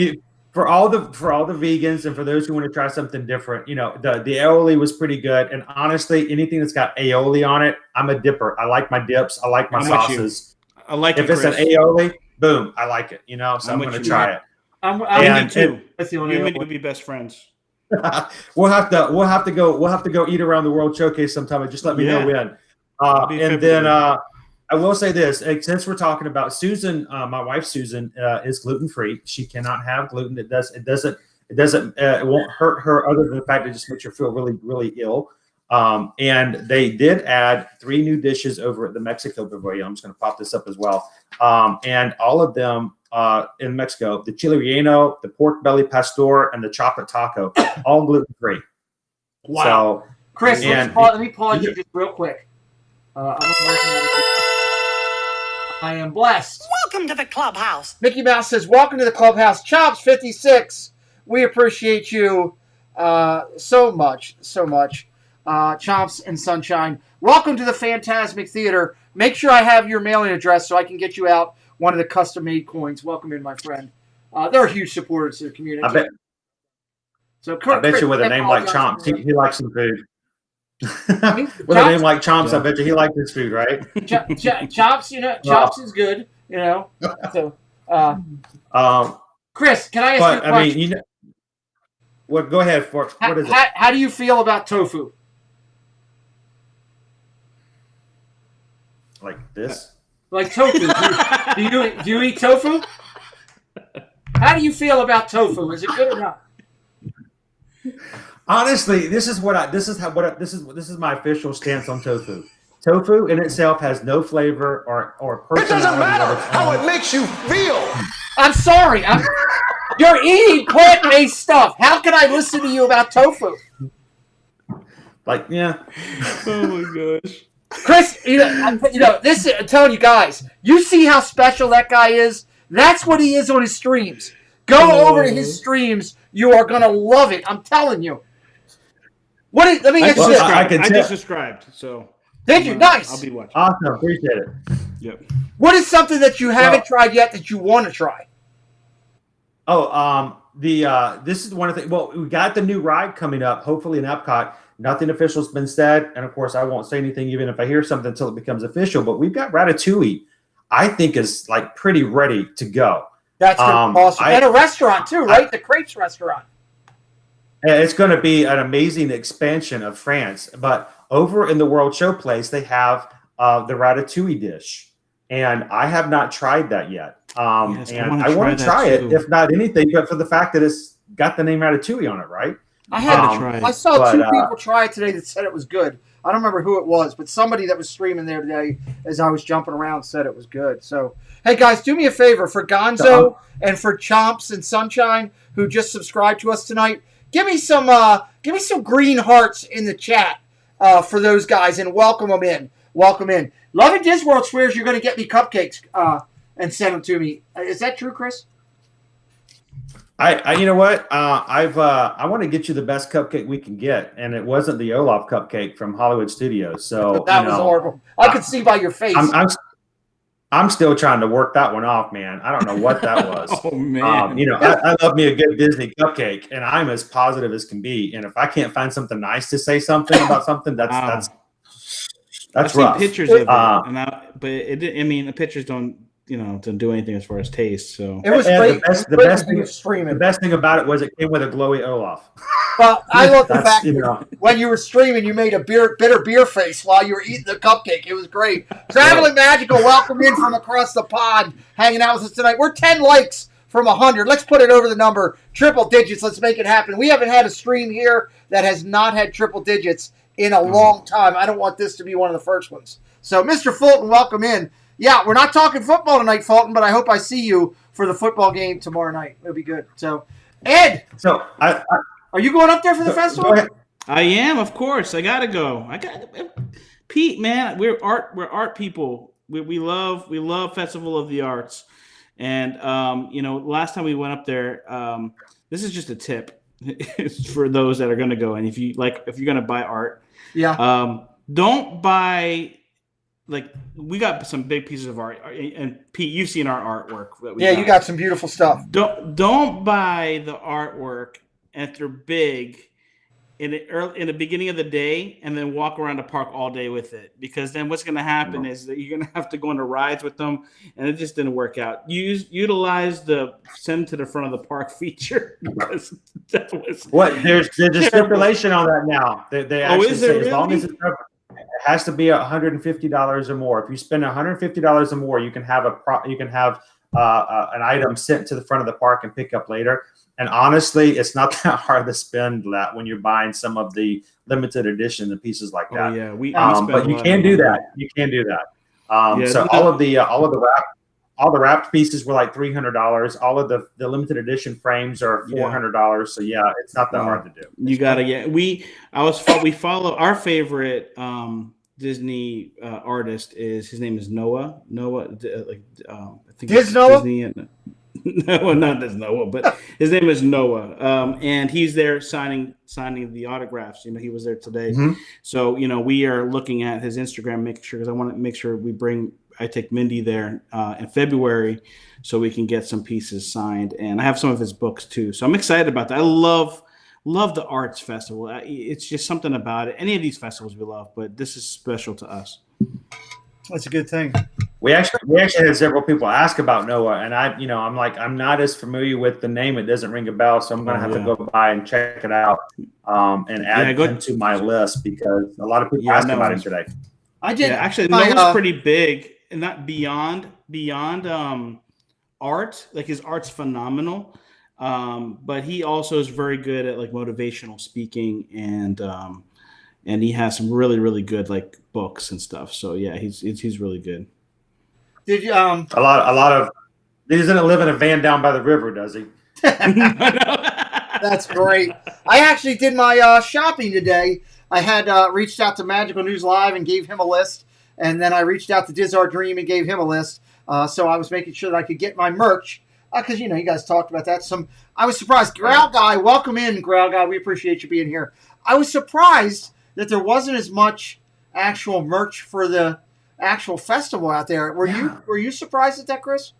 for all the vegans and for those who want to try something different, the aioli was pretty good. And honestly, anything that's got aioli on it, I'm a dipper. I like my dips. I like my sauces. I like if it's an aioli, boom, I like it. So I'm going to try it. I'm too. That's the only. You and me would be best friends. We'll have to go eat around the World Showcase sometime. And just let me know when. And then I will say this: since we're talking about Susan, my wife Susan is gluten free. She cannot have gluten. It won't hurt her other than the fact it just makes her feel really, really ill. And they did add 3 new dishes over at the Mexico Pavilion. I'm just going to pop this up as well. And all of them in Mexico: the chile relleno, the pork belly pastor, and the chocolate taco, all gluten free. Wow, so, Chris, let me pause you just real quick. I am blessed. Welcome to the clubhouse. Mickey Mouse says, welcome to the clubhouse. Chops 56. We appreciate you so much. Chops and Sunshine. Welcome to the Phantasmic Theater. Make sure I have your mailing address so I can get you out one of the custom-made coins. Welcome in, my friend. They're huge supporters of the community. I bet you with a name like Chomps, he likes some food. With a name like Chomps, I bet you he likes his food, right? Chops, Chops is good, So, Chris, can I ask you a question? Go ahead. What is it? How do you feel about tofu? Like this? Like tofu? do you eat tofu? How do you feel about tofu? Is it good or not? Honestly, this is my official stance on tofu. Tofu in itself has no flavor or personality. It doesn't matter how it makes you feel. I'm sorry. You're eating plant-based stuff. How can I listen to you about tofu? Like, yeah. Oh my gosh. Chris, I'm telling you guys, you see how special that guy is? That's what he is on his streams. Go over to his streams. You are going to love it. I'm telling you. Let me get you this. I just subscribed, so. Did you? Nice. I'll be watching. Awesome. Appreciate it. Yep. What is something that you haven't tried yet that you want to try? This is one of the. Well, we got the new ride coming up. Hopefully in Epcot. Nothing official has been said, and of course, I won't say anything even if I hear something until it becomes official. But we've got Ratatouille. I think is like pretty ready to go. That's awesome. And a restaurant too, right? The Crepes restaurant. It's going to be an amazing expansion of France. But over in the World Showplace, they have the Ratatouille dish. And I have not tried that yet. And I want to try it, if not anything, but for the fact that it's got the name Ratatouille on it, right? I had to try it. I saw 2 people try it today that said it was good. I don't remember who it was, but somebody that was streaming there today as I was jumping around said it was good. So, hey, guys, do me a favor. For Gonzo and for Chomps and Sunshine, who just subscribed to us tonight, give me some green hearts in the chat for those guys and welcome them in. Welcome in. Love and Disworld swears you're going to get me cupcakes and send them to me. Is that true, Chris? You know what? I want to get you the best cupcake we can get, and it wasn't the Olaf cupcake from Hollywood Studios. So that was horrible. I could see by your face. I'm still trying to work that one off, man. I don't know what that was. Oh man! I love me a good Disney cupcake, and I'm as positive as can be. And if I can't find something nice to say something about something, that's I've rough. seen pictures of it, but the pictures don't. To do anything as far as taste. So it was great. The best thing about it was it came with a glowy Olaf. Well, I love the fact that when you were streaming, you made a bitter beer face while you were eating the cupcake. It was great. Traveling Magical, welcome in from across the pond, hanging out with us tonight. We're 10 likes from 100. Let's put it over the number. Triple digits. Let's make it happen. We haven't had a stream here that has not had triple digits in a long time. I don't want this to be one of the first ones. So, Mr. Fulton, welcome in. Yeah, we're not talking football tonight, Fulton, but I hope I see you for the football game tomorrow night. It'll be good. So, Ed, So are you going up there for the festival? Go ahead. I am, of course. I gotta go. Pete, man, we're art people. We love Festival of the Arts, and last time we went up there, this is just a tip for those that are going to go. And if you're going to buy art, don't buy. Like, we got some big pieces of art, and Pete, you've seen our artwork. That we you got some beautiful stuff. Don't buy the artwork if they're big in the beginning of the day, and then walk around the park all day with it. Because then what's going to happen is that you're going to have to go on the rides with them, and it just didn't work out. Utilize the send to the front of the park feature. Because that was there's a stipulation on that now. They actually say as long as it has to be $150 or more. If you spend $150 or more, you can have an item sent to the front of the park and pick up later. And honestly, it's not that hard to spend that when you're buying some of the limited edition and pieces like that. Oh, yeah, we but you can do that. You can do that. So all of the wrapped pieces were like $300. All of the limited edition frames are $400. So yeah, it's not that hard to do. You gotta we follow our favorite Disney artist his name is Noah. I think it's Disney and no, not this Noah, but his name is Noah. And he's there signing the autographs. He was there today. Mm-hmm. So, we are looking at his Instagram, making sure, because I want to make sure I take Mindy there in February so we can get some pieces signed. And I have some of his books too. So I'm excited about that. I love the arts festival. It's just something about it. Any of these festivals we love, but this is special to us. That's a good thing. We actually had several people ask about Noah, and I'm like, I'm not as familiar with the name. It doesn't ring a bell, so I'm going to have to go by and check it out and add him to my list because a lot of people asked about him today. I did. Actually, Noah's pretty big, and not beyond art. Like, his art's phenomenal, but he also is very good at like motivational speaking, and he has some really, really good like books and stuff. So yeah, he's really good. Did you a lot of he doesn't live in a van down by the river, does he? That's great. I actually did my shopping today. I had reached out to Magical News Live and gave him a list, and then I reached out to Diz Our Dream and gave him a list. So I was making sure that I could get my merch because you guys talked about that. I was surprised. Growl Guy, welcome in, Growl Guy. We appreciate you being here. I was surprised that there wasn't as much actual merch for the actual festival out there. Were you surprised at that, Chris?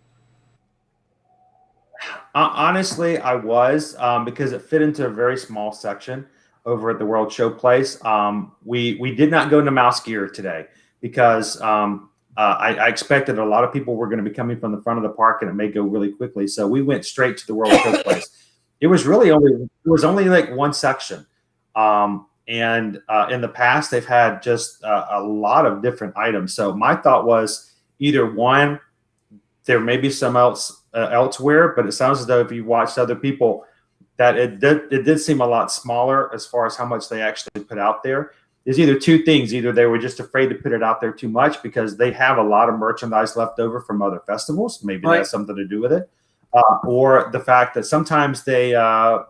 Honestly, I was because it fit into a very small section over at the World Show Place. We did not go into mouse gear today because I expected a lot of people were going to be coming from the front of the park and it may go really quickly. So we went straight to the World Show Place. It was only like one section. And in the past, they've had just a lot of different items. So my thought was either one, there may be some elsewhere, but it sounds as though if you watched other people, that it did seem a lot smaller as far as how much they actually put out there. There's either two things. Either they were just afraid to put it out there too much because they have a lot of merchandise left over from other festivals. Maybe that has something to do with it. Or the fact that sometimes they have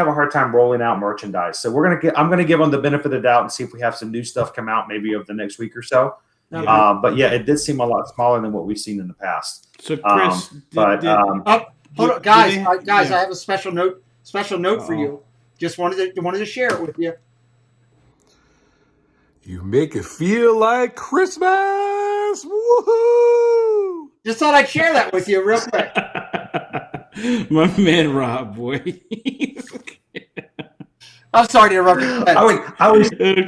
a hard time rolling out merchandise. So I'm gonna give them the benefit of the doubt and see if we have some new stuff come out maybe over the next week or so. But yeah, it did seem a lot smaller than what we've seen in the past. So Chris, hold on, guys, I have a special note for you. Just wanted to share it with you. You make it feel like Christmas. Woohoo! Just thought I'd share that with you real quick. My man Rob, boy. I'm sorry to interrupt you.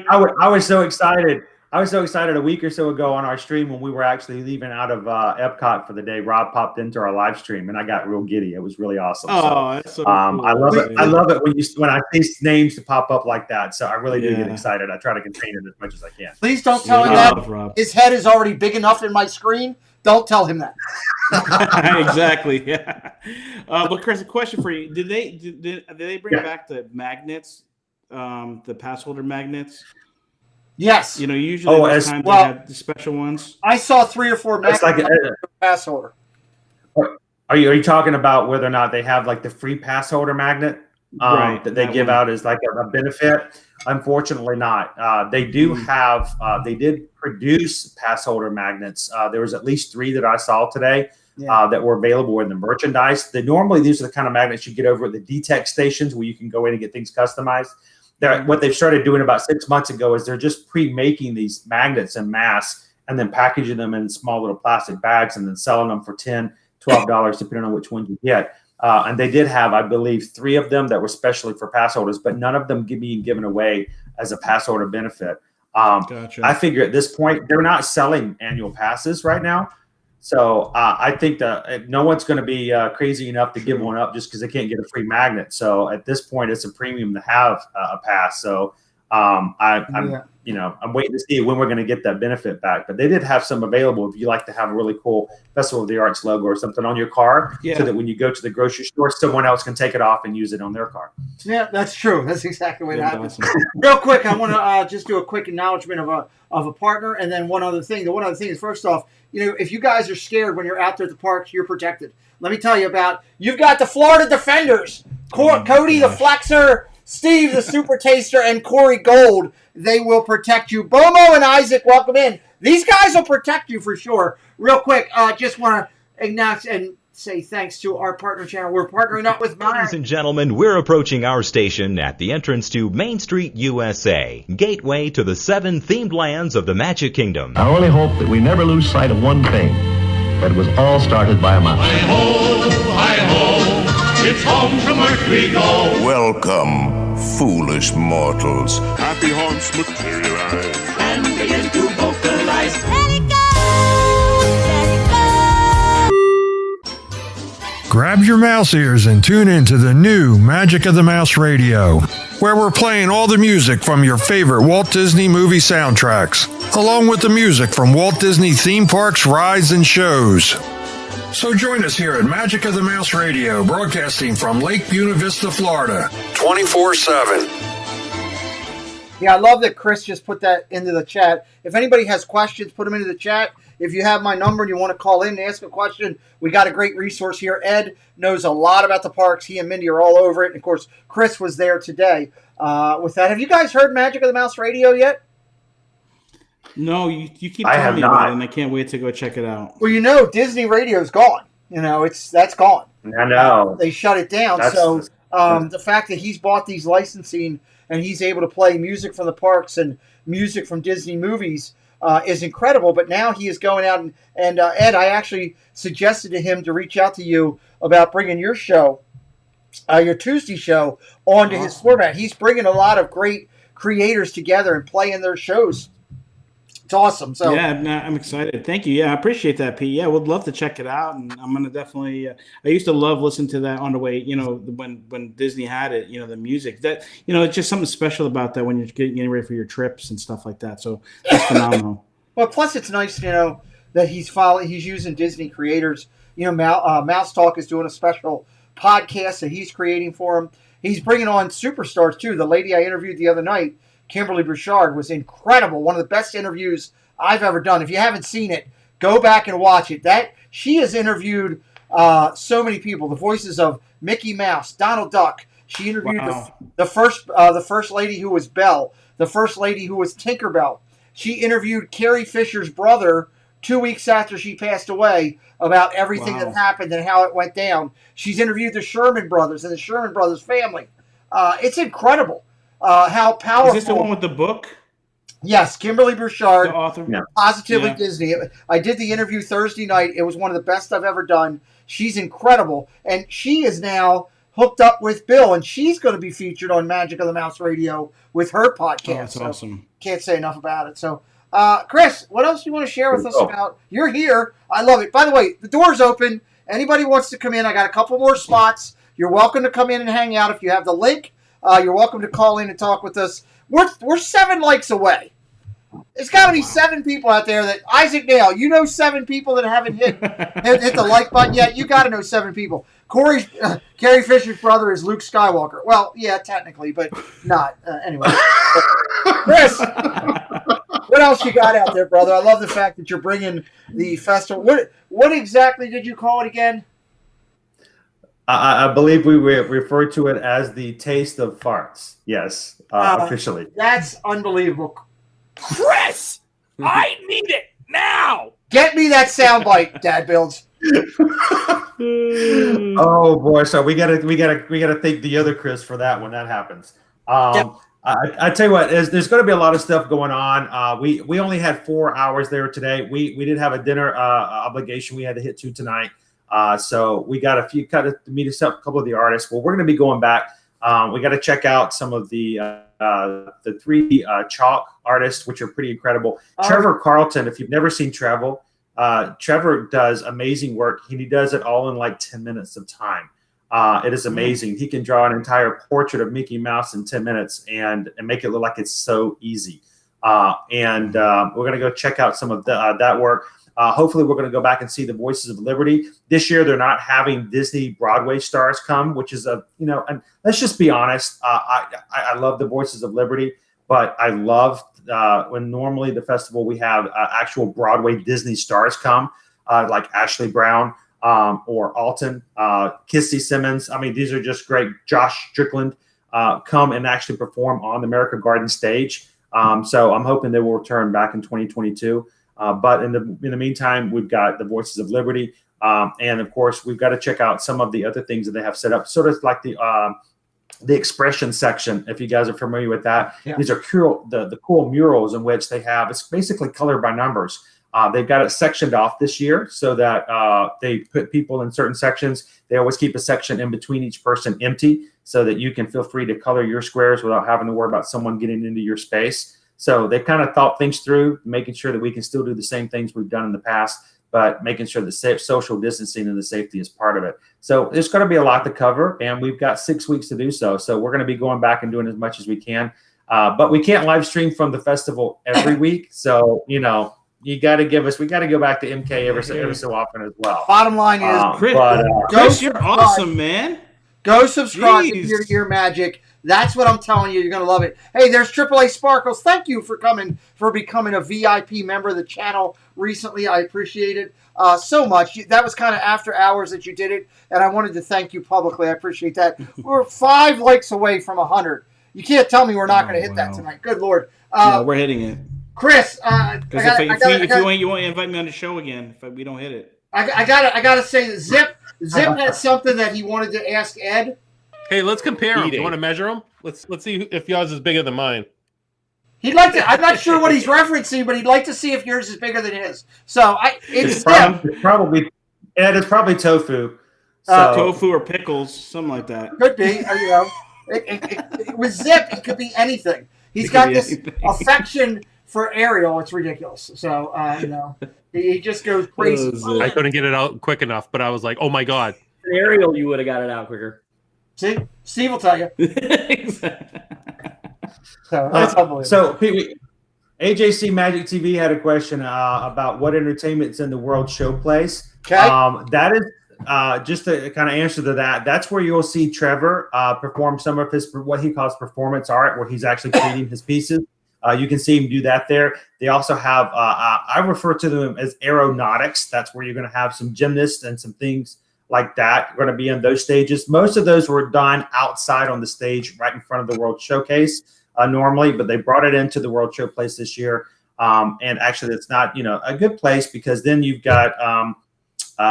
I was so excited. I was so excited a week or so ago on our stream when we were actually leaving out of Epcot for the day. Rob popped into our live stream and I got real giddy. It was really awesome. That's so cool. I love it. I love it when I see names to pop up like that. So I really do get excited. I try to contain it as much as I can. Please don't tell him that. Rob. His head is already big enough in my screen. Don't tell him that. Exactly. Yeah. But Chris, a question for you: Did they bring back the magnets, the pass holder magnets? Yes. Usually those times they have the special ones. I saw 3 or 4 It's like pass holder. Are you talking about whether or not they have like the free pass holder magnet Right, that they that give one. out as like a benefit? Unfortunately not. They do have, they did produce pass holder magnets. There was at least 3 that I saw today that were available in the merchandise. Normally these are the kind of magnets you get over at the DTEC stations where you can go in and get things customized. What they've started doing about 6 months ago is they're just pre-making these magnets en masse and then packaging them in small little plastic bags and then selling them for $10, $12, depending on which one you get. And they did have, I believe, 3 of them that were specially for pass holders, but none of them being given away as a pass holder benefit. Gotcha. I figure at this point, they're not selling annual passes right now. So I think that no one's going to be crazy enough to give one up just because they can't get a free magnet. So at this point, it's a premium to have a pass. So I'm waiting to see when we're going to get that benefit back. But they did have some available if you like to have a really cool Festival of the Arts logo or something on your car, so that when you go to the grocery store, someone else can take it off and use it on their car. Yeah, that's true. That's exactly what happens. Awesome. Real quick, I want to just do a quick acknowledgement of a partner, and then one other thing. The one other thing is, first off, if you guys are scared when you're out there at the parks, you're protected. Let me tell you you've got the Florida Defenders, Cody the Flexor, Steve the Super Taster, and Corey Gold. They will protect you. Bomo and Isaac, welcome in. These guys will protect you for sure. Real quick, just want to acknowledge and say thanks to our partner channel. We're partnering up with Ladies and gentlemen, we're approaching our station at the entrance to Main Street, USA, gateway to the 7 themed lands of the Magic Kingdom. I only hope that we never lose sight of one thing, that it was all started by a mouse. Hi-ho, it's home from earth we go. Welcome, foolish mortals. Happy haunts materialize and begin to vocalize. Let it go! Grab your mouse ears and tune in to the new Magic of the Mouse Radio, where we're playing all the music from your favorite Walt Disney movie soundtracks, along with the music from Walt Disney theme parks, rides, and shows. So join us here at Magic of the Mouse Radio, broadcasting from Lake Buena Vista, Florida, 24/7. Yeah, I love that Chris just put that into the chat. If anybody has questions, put them into the chat. If you have my number and you want to call in and ask a question, we got a great resource here. Ed knows a lot about the parks. He and Mindy are all over it. And, of course, Chris was there today. With that, have you guys heard Magic of the Mouse Radio yet? No, you keep telling me about it, and I can't wait to go check it out. Well, Disney Radio's gone. That's gone. I know. They shut it down. The fact that he's bought these licensing and he's able to play music from the parks and music from Disney movies is incredible. But now he is going out and Ed, I actually suggested to him to reach out to you about bringing your show, your Tuesday show, onto his format. He's bringing a lot of great creators together and playing their shows. It's awesome. So yeah, I'm excited. Thank you. Yeah, I appreciate that, Pete. Yeah, would love to check it out, and I'm gonna definitely. I used to love listening to that on the way. When Disney had it. The music that it's just something special about that when you're getting ready for your trips and stuff like that. So it's phenomenal. Well, plus it's nice, that he's using Disney creators. Mouse Talk is doing a special podcast that he's creating for him. He's bringing on superstars too. The lady I interviewed the other night, Kimberly Bouchard, was incredible. One of the best interviews I've ever done. If you haven't seen it, go back and watch it. She has interviewed so many people. The voices of Mickey Mouse, Donald Duck. She interviewed the first lady who was Belle, the first lady who was Tinkerbell. She interviewed Carrie Fisher's brother 2 weeks after she passed away about everything that happened and how it went down. She's interviewed the Sherman brothers and the Sherman brothers family. It's incredible. How powerful. Is this the one with the book? Yes, Kimberly Bouchard, the author. Positively Disney. I did the interview Thursday night. It was one of the best I've ever done. She's incredible. And she is now hooked up with Bill, and she's going to be featured on Magic of the Mouse Radio with her podcast. Oh, that's awesome. Can't say enough about it. So, Chris, what else do you want to share with us about? You're here. I love it. By the way, the door's open. Anybody wants to come in, I got a couple more spots. You're welcome to come in and hang out. If you have the link, you're welcome to call in and talk with us. We're 7 likes away. There's got to be 7 people out there that Isaac Nail. 7 people that haven't hit the like button yet. You got to know 7 people. Carrie Fisher's brother is Luke Skywalker. Well, yeah, technically, but not. Anyway. Chris, what else you got out there, brother? I love the fact that you're bringing the festival. What exactly did you call it again? I believe we refer to it as the Taste of Farts. Yes, officially. That's unbelievable. Chris, I need it now. Get me that soundbite, Dad Builds. Oh boy, so we gotta thank the other Chris for that when that happens. I tell you what, there's going to be a lot of stuff going on. We only had 4 hours there today. We did have a dinner obligation we had to hit to tonight. So we got a few to meet us up, a couple of the artists. Well, we're going to be going back. We got to check out some of the 3 chalk artists, which are pretty incredible. Trevor Carlton, if you've never seen Trevor does amazing work. He does it all in like 10 minutes of time. It is amazing. He can draw an entire portrait of Mickey Mouse in 10 minutes and make it look like it's so easy. And we're going to go check out some of that work. Hopefully, we're going to go back and see the Voices of Liberty. This year, they're not having Disney Broadway stars come, which is and let's just be honest. I love the Voices of Liberty, but I love when normally the festival we have actual Broadway Disney stars come, like Ashley Brown or Alton, Kissy Simmons. I mean, these are just great. Josh Strickland come and actually perform on the America Garden stage. So I'm hoping they will return back in 2022. But in the meantime, we've got the Voices of Liberty, and of course, we've got to check out some of the other things that they have set up, sort of like the expression section. If you guys are familiar with that, these are the cool murals in which they have. It's basically color by numbers. They've got it sectioned off this year so that they put people in certain sections. They always keep a section in between each person empty so that you can feel free to color your squares without having to worry about someone getting into your space. So they kind of thought things through, making sure that we can still do the same things we've done in the past, but making sure the social distancing and the safety is part of it. So there's going to be a lot to cover, and we've got 6 weeks to do so. So we're going to be going back and doing as much as we can. But we can't live stream from the festival every week. So, you got to we got to go back to MK every so often as well. Bottom line is, Chris, you're awesome, man. Go subscribe to Your Magic. That's what I'm telling you. You're going to love it. Hey, there's AAA Sparkles. Thank you for becoming a VIP member of the channel recently. I appreciate it so much. That was kind of after hours that you did it, and I wanted to thank you publicly. I appreciate that. We're 5 likes away from 100. You can't tell me we're not going to hit that tonight. Good Lord. No, we're hitting it. Chris, if you won't invite me on the show again if we don't hit it. I gotta say that Zip had something that he wanted to ask Ed. Hey, let's compare them. You want to measure them? Let's see if yours is bigger than mine. He'd like to. I'm not sure what he's referencing, but he'd like to see if yours is bigger than his. So it's probably Ed. It's probably tofu. Tofu or pickles, something like that. Could be. With Zip, it could be anything. He's got this affection for Ariel. It's ridiculous. So he just goes crazy. I couldn't get it out quick enough, but I was like, oh my god. Ariel, you would have got it out quicker. See, Steve will tell you. So that's unbelievable. So AJC Magic TV had a question about what entertainment's in the World Showplace. Okay. That is just to kind of answer to that. That's where you'll see Trevor perform some of his what he calls performance art, where he's actually creating his pieces. You can see him do that there. They also have I refer to them as aeronautics. That's where you're going to have some gymnasts and some things like that. We're going to be in those stages. Most of those were done outside on the stage right in front of the World Showcase normally, but they brought it into the World Showplace this year. And actually, it's not a good place because then you've got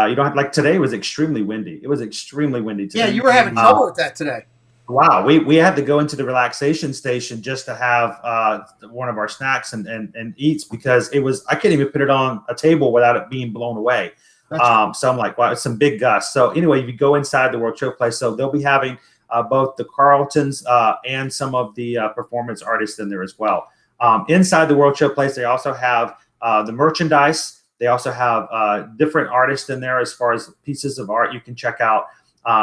you don't have, like today was extremely windy. It was extremely windy today. Yeah, you were having trouble with that today. Wow, we had to go into the relaxation station just to have one of our snacks and eats because I couldn't even put it on a table without it being blown away. So I'm like, wow, it's some big gusts. So anyway, if you go inside the World Showplace, so they'll be having both the Carltons and some of the performance artists in there as well. Inside the World Showplace, they also have the merchandise. They also have different artists in there as far as pieces of art you can check out.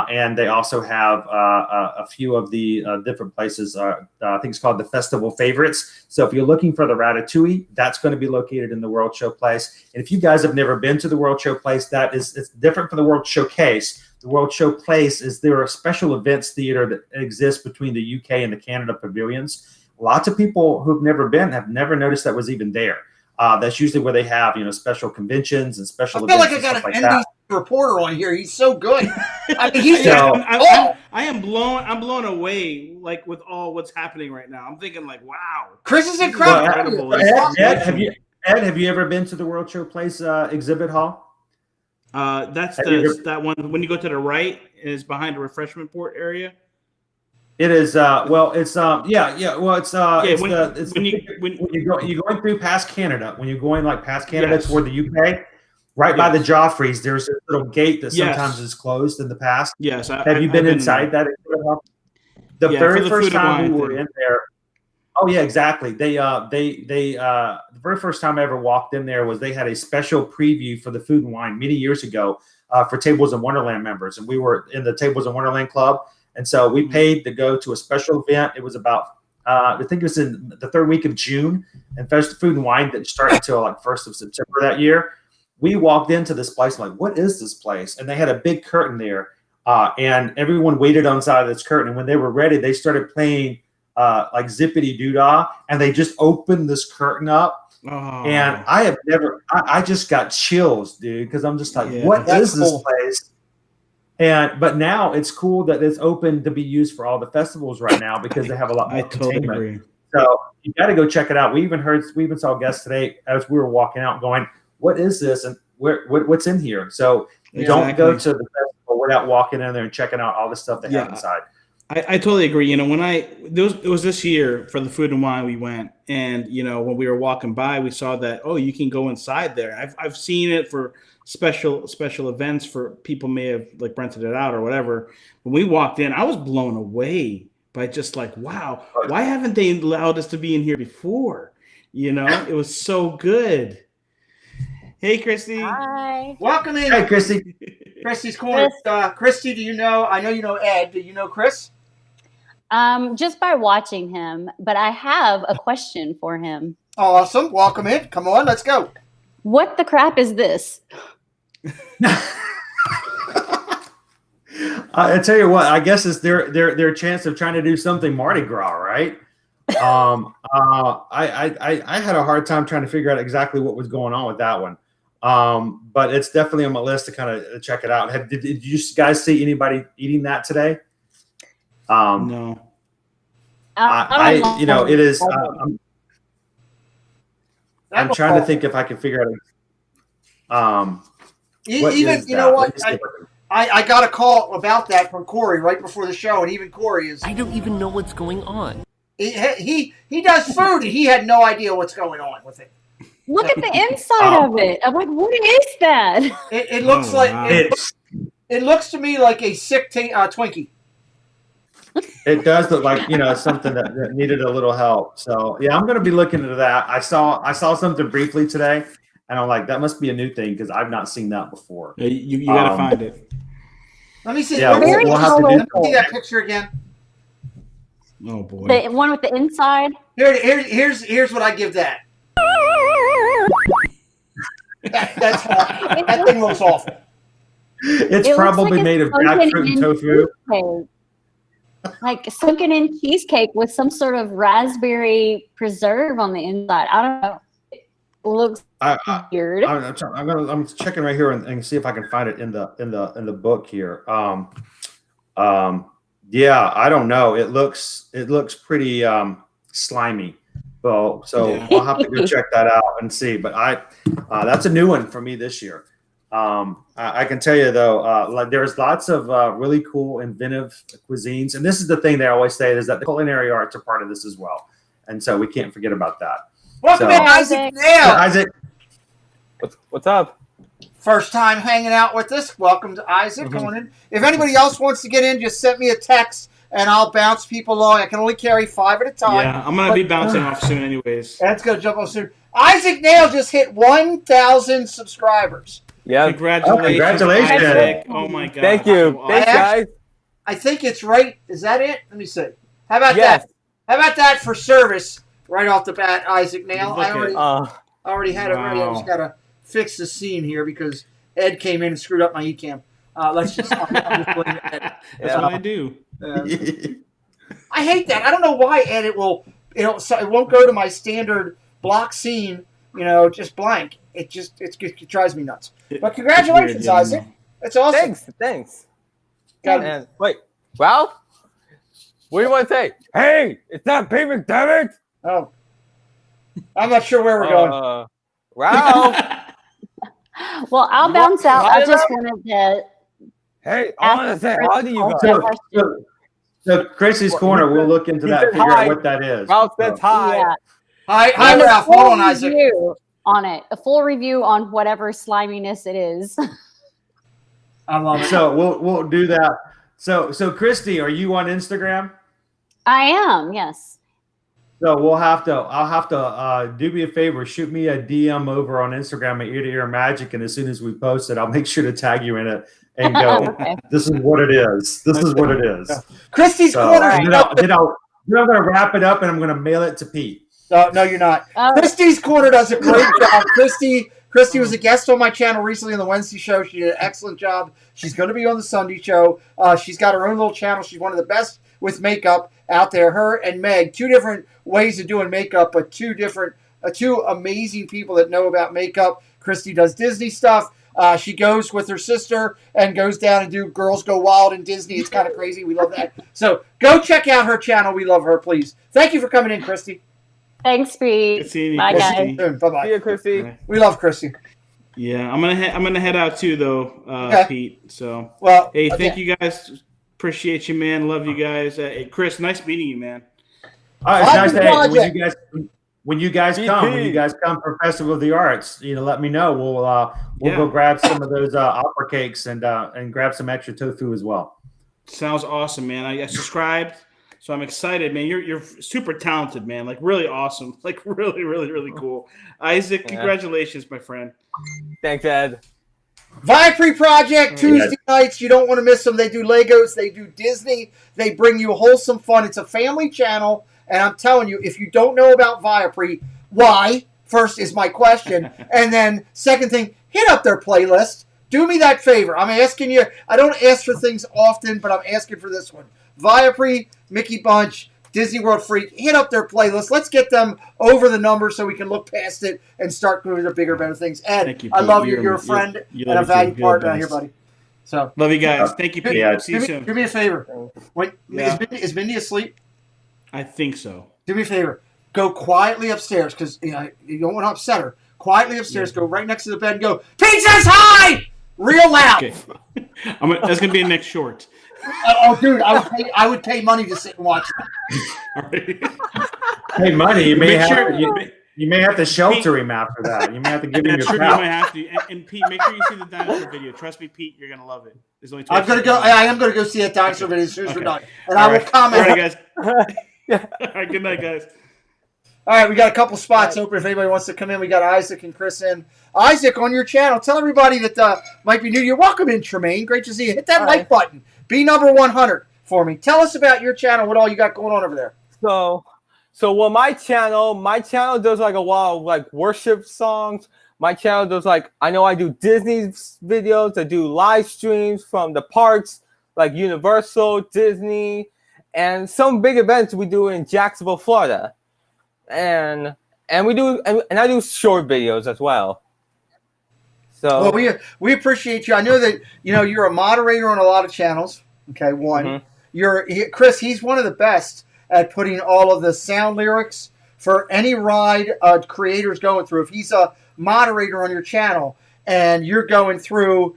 And they also have a few of the different places. I think it's called the Festival Favorites. So if you're looking for the Ratatouille, that's going to be located in the World Showplace. And if you guys have never been to the World Showplace, it's different from the World Showcase. the World Show Place is there are special events theater that exists between the UK and the Canada pavilions. Lots of people who've never been have never noticed that was even there. That's usually where they have, special conventions and special events. I feel like I got an NBC reporter on here. He's so good. I mean, he's I am blown away, like, with all what's happening right now. I'm thinking, like, wow, Chris is incredible. Ed, have you ever been to the World Show Place exhibit hall? That's that one. When you go to the right, is behind the refreshment port area. It is well, it's when you're going through past Canada, when you're going like past Canada toward the UK, right by the Joffreys, there's a little gate that sometimes is closed in the past. Yes, have you been inside that? The very first time we were in there. Oh yeah, exactly. The very first time I ever walked in there was they had a special preview for the Food and Wine many years ago for Tables in Wonderland members, and we were in the Tables in Wonderland Club. And so we paid to go to a special event. It was about, I think it was in the third week of June, and Food and Wine didn't start until like 1st of September that year. We walked into this place, like, what is this place? And they had a big curtain there, and everyone waited on the side of this curtain. And when they were ready, they started playing like Zippity Doo-Dah, and they just opened this curtain up. Oh. And I have never, I just got chills, dude, because I'm just like, what is this place? But now it's cool that it's open to be used for all the festivals right now because they have a lot more entertainment. Totally. So you got to go check it out. We even saw guests today as we were walking out going, what is this? And what's in here? So don't go to the festival without walking in there and checking out all the stuff they have inside. I totally agree. When it was this year for the Food and Wine, we went, and when we were walking by, we saw that, oh, you can go inside there. I've seen it for special events for people may have like rented it out or whatever. When we walked in, I was blown away by just like, wow, why haven't they allowed us to be in here before? It was so good. Hey, Christy. Hi. Welcome in. Hey, Christy. Christy's corner. Christy, I know you know Ed. Do you know Chris? Just by watching him, but I have a question for him. Awesome. Welcome in. Come on, let's go. What the crap is this? I tell you what, I guess it's their chance of trying to do something Mardi Gras, right? I had a hard time trying to figure out exactly what was going on with that one. But it's definitely on my list to kind of check it out. Did you guys see anybody eating that today? No. It is. I'm trying to think if I can figure out. I got a call about that from Corey right before the show, and even Corey is. I don't even know what's going on. He does food, and he had no idea what's going on with it. Look at the inside of it. I'm like, what is that? It looks it looks to me like a sick Twinkie. It does look like something that needed a little help. So yeah, I'm going to be looking into that. I saw something briefly today, and I'm like, that must be a new thing because I've not seen that before. You got to find it. Let me see. Yeah, we'll have to see that picture again. Oh boy, the one with the inside. Here's what I give that. That thing looks awful. It's probably made of jackfruit and tofu. Like sunken in cheesecake with some sort of raspberry preserve on the inside. I don't know. It looks weird. I'm checking right here and see if I can find it in the book here. Yeah, I don't know. It looks pretty slimy. So I'll have to go check that out and see. But that's a new one for me this year. I can tell you though, there's lots of really cool, inventive cuisines, and this is the thing they always say is that the culinary arts are part of this as well, and so we can't forget about that. Welcome in, Isaac. Isaac, what's up? First time hanging out with us. Welcome to Isaac. Going in. If anybody else wants to get in, just send me a text and I'll bounce people along. I can only carry 5 at a time. Yeah, I'm gonna be bouncing off soon, anyways. That's gonna jump off soon. Isaac Nail just hit 1,000 subscribers. Yeah. Congratulations. Isaac. Oh my God. Thank you. Thanks, guys. I think it's right. Is that it? Let me see. How about that? How about that for service right off the bat, Isaac Nail? I already had it ready. I just got to fix the scene here because Ed came in and screwed up my eCam. Let's just. I'm just playing Ed. That's what I do. I hate that. I don't know why, Ed. It won't go to my standard block scene. Just blank. It drives me nuts. But congratulations, Isaac. That's awesome. Thanks. And wait, Ralph? What do you want to say? Hey, it's not Pete McDevitt. Oh, I'm not sure where we're going. Ralph. Well, I'll bounce out. I just wanted to. Hey, I want to say how do you guys? So Chrissy's Corner, we'll look into that, figure out what that is. Ralph says hi. Yeah. Hi, Ralph. Hold on, Isaac. On it, a full review on whatever sliminess it is. I love it. So we'll do that. So Christy, are you on Instagram? I am, yes. So I'll have to do me a favor, shoot me a DM over on Instagram at Ear to Ear Magic, and as soon as we post it, I'll make sure to tag you in it and go, Okay. This is what it is. This is what it is. Christy's Corner. Then I'm going to wrap it up and I'm going to mail it to Pete. No, you're not. Christy's Corner does a great job. Christy was a guest on my channel recently on the Wednesday show. She did an excellent job. She's going to be on the Sunday show. She's got her own little channel. She's one of the best with makeup out there. Her and Meg, two different ways of doing makeup, but two amazing people that know about makeup. Christy does Disney stuff. She goes with her sister and goes down and do Girls Go Wild in Disney. It's kind of crazy. We love that. So go check out her channel. We love her, please. Thank you for coming in, Christy. Thanks, Pete. Bye, guys. Bye-bye. See you, Christy. We love Christy. Yeah, I'm gonna head out too, though, Okay. Pete. So, hey, thank you guys. Appreciate you, man. Love you guys. Hey, Chris, nice meeting you, man. All right, it's nice to when you guys come for Festival of the Arts, let me know. We'll go grab some of those opera cakes and grab some extra tofu as well. Sounds awesome, man. I subscribed. So I'm excited, man. You're super talented, man. Like really awesome. Like really, really, really cool. Isaac, congratulations, my friend. Thanks, Ed. Viapre Project, Tuesday nights. You don't want to miss them. They do Legos. They do Disney. They bring you wholesome fun. It's a family channel. And I'm telling you, if you don't know about Viapre, why? First is my question. And then second thing, hit up their playlist. Do me that favor. I'm asking you. I don't ask for things often, but I'm asking for this one. Viapre, Mickey Bunch, Disney World Freak, hit up their playlist. Let's get them over the number so we can look past it and start moving to bigger, better things. Ed, I love you. You're a friend and a valued partner out here, buddy. So love you guys. Thank you, Pete. See you soon. Do me a favor. Is Mindy asleep? I think so. Do me a favor. Go quietly upstairs because you don't want to upset her. Quietly upstairs. Go right next to the bed and go, Pete says hi! Real loud. Okay. That's going to be a next short. Dude, I would pay money to sit and watch that. Pay money? You may have to shelter him after that. You may have to give him your You might have to. And Pete, make sure you see the dinosaur video. Trust me, Pete, you're gonna love it. There's only I am gonna go see that dinosaur video as soon as we're done, and I will comment. All right, guys. All right, good night, guys. All right, we got a couple spots open if anybody wants to come in. We got Isaac and Chris in. Isaac, on your channel, tell everybody that might be new. You're welcome in, Tremaine. Great to see you. Hit that like button. Be number 100 for me. Tell us about your channel. What all you got going on over there? So my channel does like a lot of like worship songs. My channel does I know I do Disney videos. I do live streams from the parks like Universal, Disney, and some big events we do in Jacksonville, Florida. And we do and I do short videos as well. So we appreciate you. I know that you're a moderator on a lot of channels. Okay, one. Chris. He's one of the best at putting all of the sound lyrics for any ride a creator's going through. If he's a moderator on your channel and you're going through,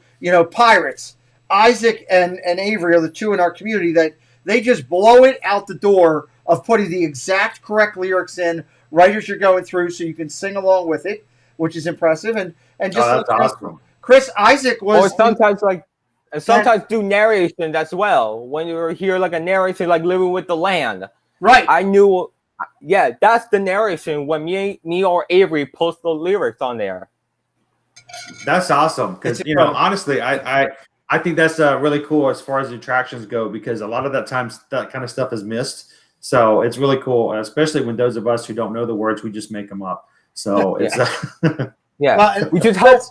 Pirates, Isaac and Avery are the two in our community that they just blow it out the door of putting the exact correct lyrics in right as you're going through so you can sing along with it, which is impressive. And just that's awesome. Chris, Isaac was... Or sometimes do narration as well. When you hear like a narration like Living with the Land. Right. I knew, that's the narration when me or Avery post the lyrics on there. That's awesome. Because, honestly, I think that's really cool as far as the attractions go because a lot of that times that kind of stuff is missed. So it's really cool, especially when those of us who don't know the words, we just make them up. So it's Yeah, Well,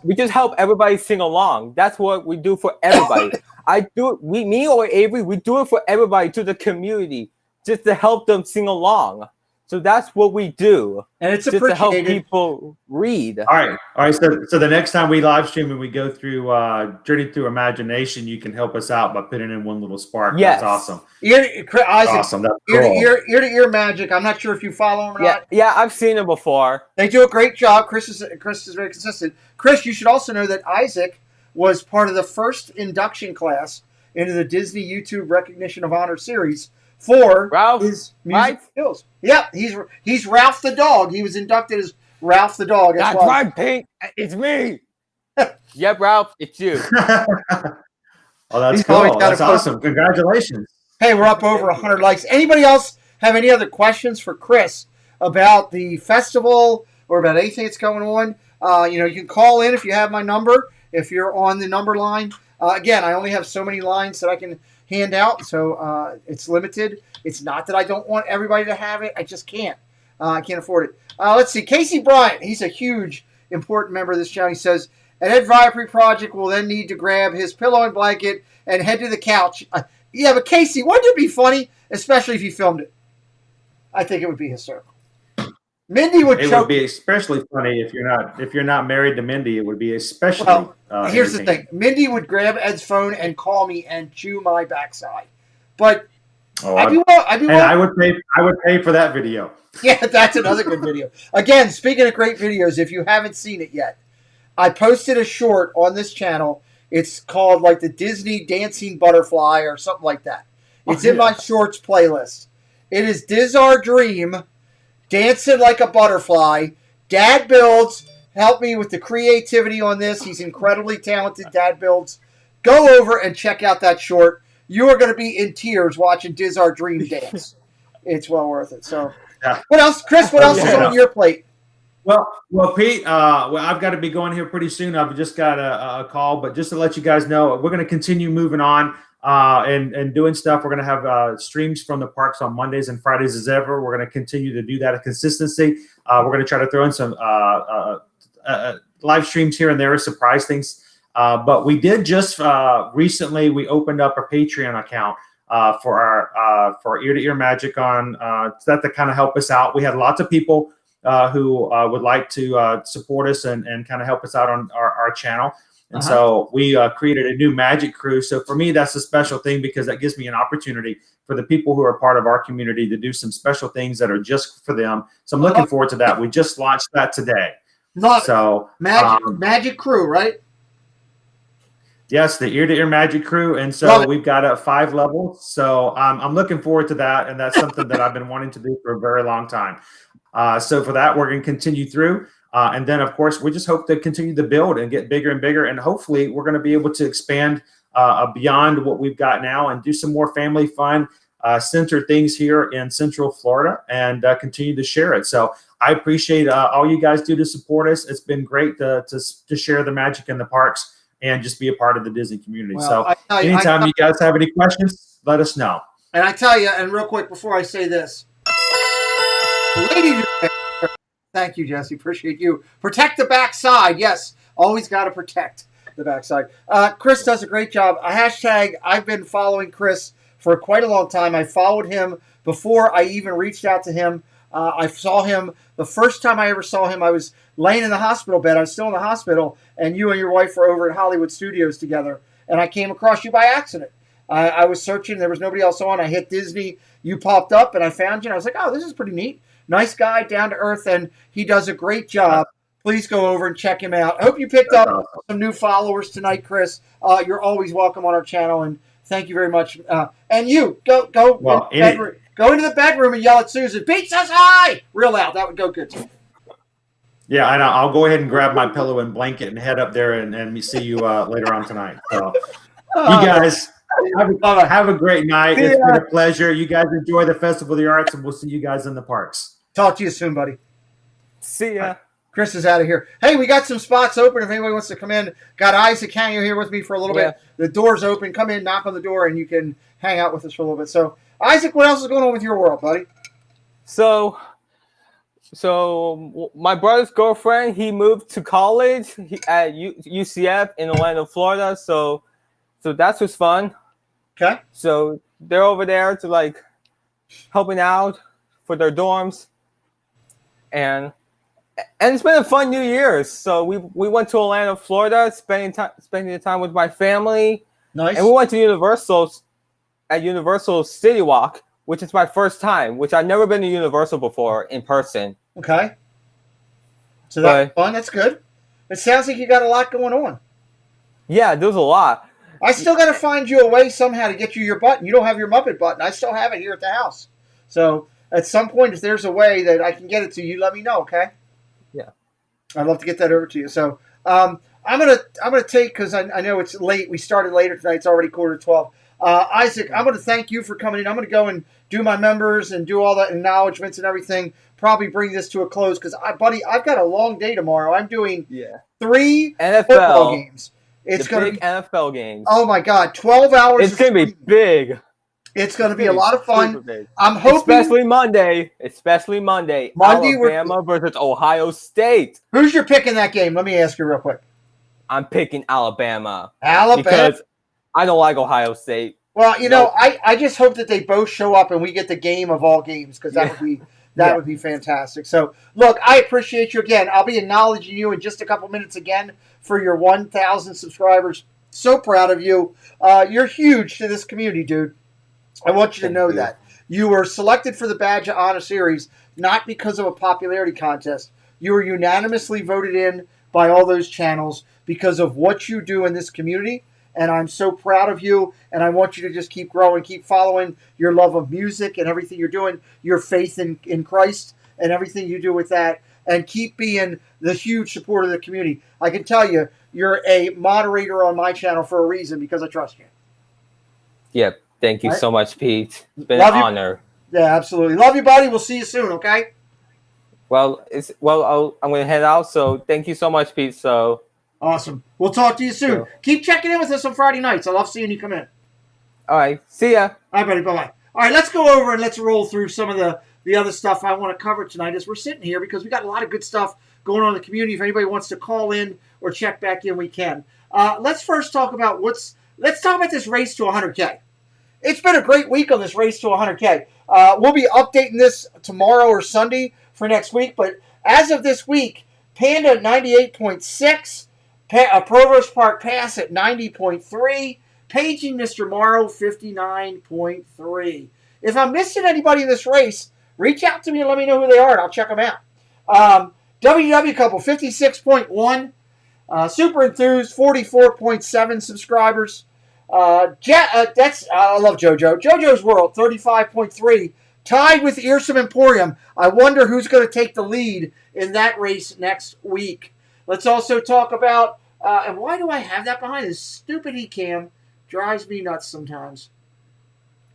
we just help everybody sing along. That's what we do for everybody. Me or Avery, we do it for everybody, to the community, just to help them sing along. So that's what we do, and it's just to help appreciated. people read. All right. So the next time we live stream and we go through Journey Through Imagination, you can help us out by putting in one little spark. Yes. That's awesome. Isaac, Awesome. That's cool. ear to ear magic. I'm not sure if you follow him or not. Yeah, I've seen it before. They do a great job. Chris is very consistent. Chris, you should also know that Isaac was part of the first induction class into the Disney YouTube Recognition of Honor series for his music skills. Yeah, he's Ralph the dog. He was inducted as Ralph the dog. That's right, Pink. It's me. Yep, Ralph, it's you. Oh, that's cool. That's awesome. Congratulations. Hey, we're up over 100 likes. Anybody else have any other questions for Chris about the festival or about anything that's going on? You can call in if you have my number, if you're on the number line. Again, I only have so many lines that I can hand out, so it's limited. It's not that I don't want everybody to have it. I just can't. I can't afford it. Let's see. Casey Bryant, he's a huge, important member of this channel. He says, an Ed Vipery project will then need to grab his pillow and blanket and head to the couch. Yeah, but Casey, wouldn't it be funny, especially if you filmed it? I think it would be hysterical. Mindy would choke. It would be especially funny if you're not married to Mindy. It would be especially. Here's the thing: Mindy would grab Ed's phone and call me and chew my backside. But I would pay for that video. Yeah, that's another good video. Again, speaking of great videos, if you haven't seen it yet, I posted a short on this channel. It's called like the Disney Dancing Butterfly or something like that. It's in my shorts playlist. It is Diz Our Dream, dancing like a butterfly. Dad Builds helped me with the creativity on this. He's incredibly talented. Dad Builds. Go over and check out that short. You are going to be in tears watching Diz Our Dream dance. It's well worth it. So, what else, Chris? What else is on your plate? Well, Pete. I've got to be going here pretty soon. I've just got a call, but just to let you guys know, we're going to continue moving on and doing stuff. We're going to have streams from the parks on Mondays and Fridays as ever. We're going to continue to do that at consistency. We're going to try to throw in some live streams here and there, surprise things. But we did just recently. We opened up a Patreon account for our Ear to Ear Magic on that to kind of help us out. We had lots of people who would like to support us and kind of help us out on our channel. And so we created a new magic crew. So for me, that's a special thing because that gives me an opportunity for the people who are part of our community to do some special things that are just for them. So I'm looking forward to that. We just launched that today. Magic crew, right? Yes, the Ear to Ear Magic Crew. And so we've got 5 levels. So I'm looking forward to that. And that's something that I've been wanting to do for a very long time. So for that, we're going to continue through. And then, of course, we just hope to continue to build and get bigger and bigger. And hopefully we're going to be able to expand beyond what we've got now and do some more family fun centered things here in Central Florida and continue to share it. So I appreciate all you guys do to support us. It's been great to share the magic in the parks and just be a part of the Disney community. Well, so anytime you guys have any questions, let us know. And I tell you, and real quick before I say this, ladies and gentlemen, thank you, Jesse. Appreciate you. Protect the backside. Yes, always got to protect the backside. Chris does a great job. I've been following Chris for quite a long time. I followed him before I even reached out to him. I saw him the first time I ever saw him. I was laying in the hospital bed. I was still in the hospital, and you and your wife were over at Hollywood Studios together, and I came across you by accident. I was searching. There was nobody else on. I hit Disney. You popped up, and I found you, and I was like, oh, this is pretty neat. Nice guy, down to earth, and he does a great job. Please go over and check him out. I hope you picked up some new followers tonight, Chris. You're always welcome on our channel, and thank you very much. And you, go into the bedroom and yell at Susan, "Pete says hi!" real loud. That would go good too. Yeah, and I'll go ahead and grab my pillow and blanket and head up there and see you later on tonight. So, you guys have a great night. It's been a pleasure. You guys enjoy the Festival of the Arts, and we'll see you guys in the parks. Talk to you soon, buddy. See ya. Chris is out of here. Hey, we got some spots open if anybody wants to come in. Got Isaac hanging here with me for a little bit. The door's open. Come in, knock on the door, and you can hang out with us for a little bit. So, Isaac, what else is going on with your world, buddy? So, So my brother's girlfriend, he moved to college at UCF in Orlando, Florida. So that's just fun. Okay. So they're over there to like helping out for their dorms, and it's been a fun New Year's. So we went to Orlando, Florida, spending the time with my family. Nice. And we went to Universal City Walk, which is my first time, which I've never been to Universal before in person. Okay. So that's fun. That's good. It sounds like you got a lot going on. Yeah, there's a lot. I still got to find you a way somehow to get you your button. You don't have your Muppet button. I still have it here at the house. So at some point, if there's a way that I can get it to you, let me know, okay? Yeah. I'd love to get that over to you. So I'm gonna take, because I know it's late. We started later tonight. It's already 11:45. Isaac, I'm going to thank you for coming in. I'm going to go and do my members and do all that acknowledgments and everything. Probably bring this to a close because, buddy, I've got a long day tomorrow. I'm doing 3 NFL football games. It's going to be NFL games. Oh my God, 12 hours. It's going to be big. It's going to be a lot of fun. I'm hoping, especially Monday. Alabama versus Ohio State. Who's your pick in that game? Let me ask you real quick. I'm picking Alabama. Because I don't like Ohio State. Well, you know, I just hope that they both show up and we get the game of all games because that would be fantastic. So, look, I appreciate you again. I'll be acknowledging you in just a couple minutes again for your 1,000 subscribers. So proud of you. You're huge to this community, dude. I want you to know that. You were selected for the Badge of Honor series not because of a popularity contest. You were unanimously voted in by all those channels because of what you do in this community. And I'm so proud of you, and I want you to just keep growing, keep following your love of music and everything you're doing, your faith in Christ and everything you do with that, and keep being the huge supporter of the community. I can tell you, you're a moderator on my channel for a reason because I trust you. Yep. Thank you so much, Pete. It's been an honor. Yeah, absolutely. Love you, buddy. We'll see you soon, okay? Well, I'm going to head out, so thank you so much, Pete. So awesome. We'll talk to you soon. Sure. Keep checking in with us on Friday nights. I love seeing you come in. All right. See ya. All right, buddy. Bye-bye. All right, let's go over and let's roll through some of the other stuff I want to cover tonight as we're sitting here because we got a lot of good stuff going on in the community. If anybody wants to call in or check back in, we can. Let's first talk about this race to 100K. It's been a great week on this race to 100K. We'll be updating this tomorrow or Sunday for next week, but as of this week, Panda at 98.6, Provost Park Pass at 90.3, Paging Mr. Morrow 59.3. If I'm missing anybody in this race, reach out to me and let me know who they are, and I'll check them out. WW Couple 56.1, Super Enthused 44.7 subscribers. I love JoJo. JoJo's World 35.3, tied with Earsome Emporium. I wonder who's going to take the lead in that race next week. Let's also talk about, and why do I have that behind? This stupid eCam drives me nuts sometimes.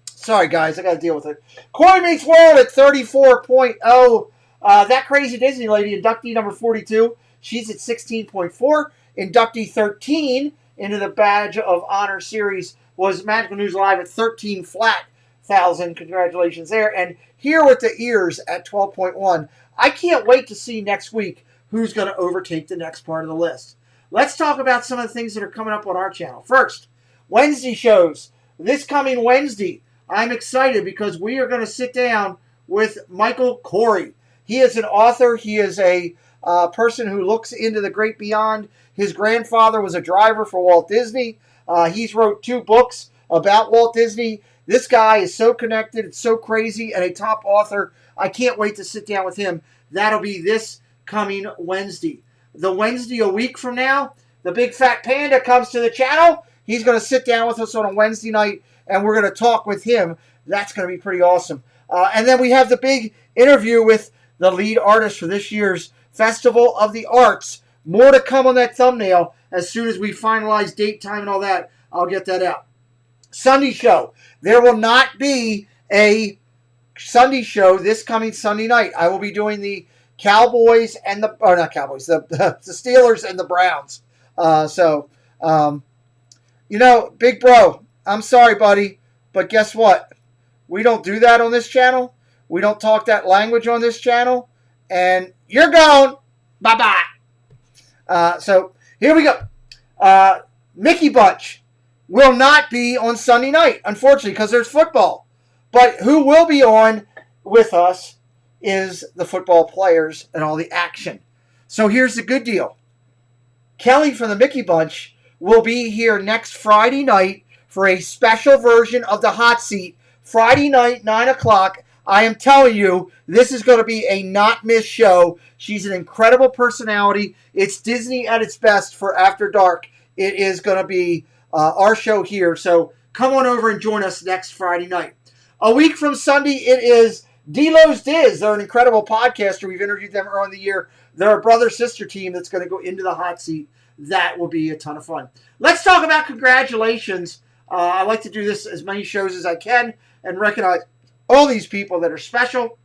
Sorry, guys, I got to deal with it. Corey Meets World at 34.0. That Crazy Disney Lady, inductee number 42, she's at 16.4. Inductee 13 into the Badge of Honor series was Magical News Live at 13 flat thousand. Congratulations there. And Here with the Ears at 12.1. I can't wait to see next week who's going to overtake the next part of the list. Let's talk about some of the things that are coming up on our channel. First, Wednesday shows. This coming Wednesday, I'm excited because we are going to sit down with Michael Corey. He is an author. He is a person who looks into the great beyond. His grandfather was a driver for Walt Disney. He's wrote 2 books about Walt Disney. This guy is so connected. It's so crazy and a top author. I can't wait to sit down with him. That'll be this coming Wednesday. The Wednesday a week from now, the Big Fat Panda comes to the channel. He's going to sit down with us on a Wednesday night, and we're going to talk with him. That's going to be pretty awesome. And then we have the big interview with the lead artist for this year's Festival of the Arts. More to come on that thumbnail. As soon as we finalize date, time, and all that, I'll get that out. Sunday show. There will not be a Sunday show this coming Sunday night. I will be doing the Cowboys and the Steelers and the Browns. Big bro, I'm sorry, buddy, but guess what? We don't do that on this channel. We don't talk that language on this channel, and you're gone. Bye-bye. So here we go. Mickey Bunch will not be on Sunday night, unfortunately, because there's football. But who will be on with us is the football players and all the action. So here's the good deal. Kelly from the Mickey Bunch will be here next Friday night for a special version of the Hot Seat. Friday night, 9 o'clock. I am telling you, this is going to be a not-miss show. She's an incredible personality. It's Disney at its best for After Dark. It is going to be our show here. So come on over and join us next Friday night. A week from Sunday, it is D-Lo's Diz. They're an incredible podcaster. We've interviewed them earlier in the year. They're a brother-sister team that's going to go into the hot seat. That will be a ton of fun. Let's talk about congratulations. I like to do this as many shows as I can and recognize all these people that are special.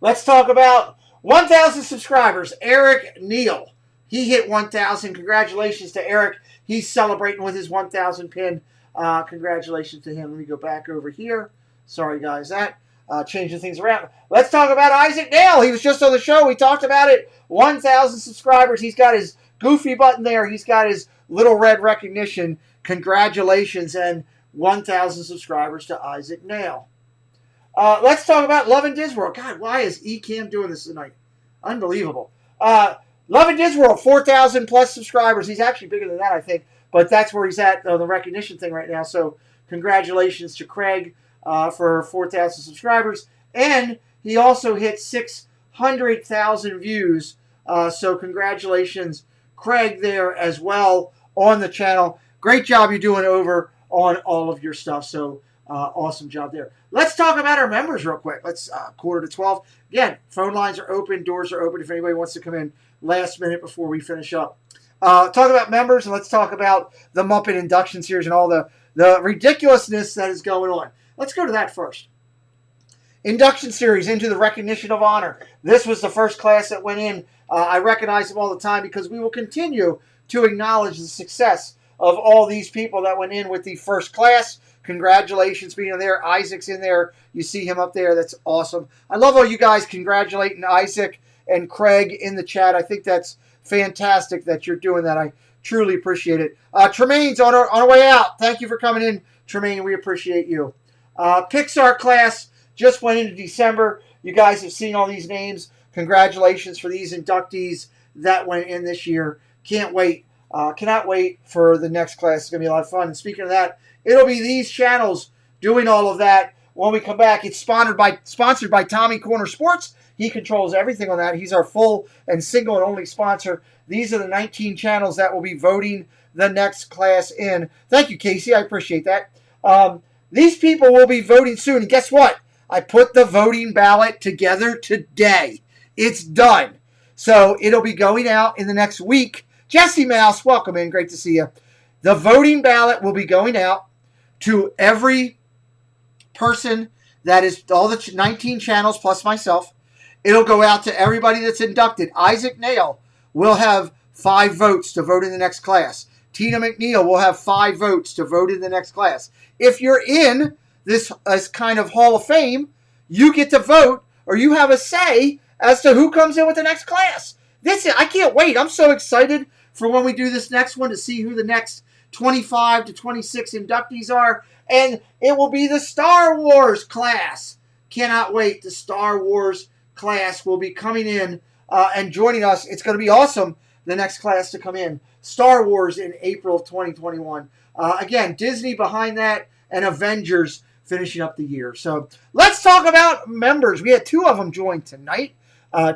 Let's talk about 1,000 subscribers. Eric Neal. He hit 1,000. Congratulations to Eric. He's celebrating with his 1,000 pin. Congratulations to him. Let me go back over here. Sorry, guys. That changing things around. Let's talk about Isaac Nail. He was just on the show. We talked about it. 1,000 subscribers. He's got his goofy button there. He's got his little red recognition. Congratulations and 1,000 subscribers to Isaac Nail. Let's talk about Love and Disworld. God, why is eCam doing this tonight? Unbelievable. Love and Disworld, 4,000 plus subscribers. He's actually bigger than that, I think. But that's where he's at on the recognition thing right now. So congratulations to Craig for 4,000 subscribers. And he also hit 600,000 views. So congratulations, Craig, there as well on the channel. Great job you're doing over on all of your stuff. So awesome job there. Let's talk about our members real quick. Let's 11:45. Again, phone lines are open. Doors are open if anybody wants to come in last minute before we finish up. Talk about members, and let's talk about the Muppet Induction Series and all the ridiculousness that is going on. Let's go to that first. Induction Series into the Recognition of Honor. This was the first class that went in. I recognize them all the time because we will continue to acknowledge the success of all these people that went in with the first class. Congratulations being there. Isaac's in there. You see him up there. That's awesome. I love all you guys congratulating Isaac and Craig in the chat. I think that's fantastic that you're doing that. I truly appreciate it. Tremaine's on our way out. Thank you for coming in, Tremaine. We appreciate you. Pixar class just went into December. You guys have seen all these names. Congratulations for these inductees that went in this year. Can't wait. Cannot wait for the next class. It's going to be a lot of fun. And speaking of that, it'll be these channels doing all of that when we come back. It's sponsored by Tommy Corner Sports. He controls everything on that. He's our full and single and only sponsor. These are the 19 channels that will be voting the next class in. Thank you, Casey. I appreciate that. These people will be voting soon. And guess what? I put the voting ballot together today. It's done. So it'll be going out in the next week. Jesse Mouse, welcome in. Great to see you. The voting ballot will be going out to every person that is all the 19 channels plus myself. It'll go out to everybody that's inducted. Isaac Nail will have 5 votes to vote in the next class. Tina McNeil will have 5 votes to vote in the next class. If you're in this kind of Hall of Fame, you get to vote or you have a say as to who comes in with the next class. I can't wait. I'm so excited for when we do this next one to see who the next 25 to 26 inductees are. And it will be the Star Wars class. Cannot wait. The Star Wars class will be coming in and joining us. It's going to be awesome, the next class to come in. Star Wars in April of 2021. Again, Disney behind that and Avengers finishing up the year. So let's talk about members. We had 2 of them join tonight.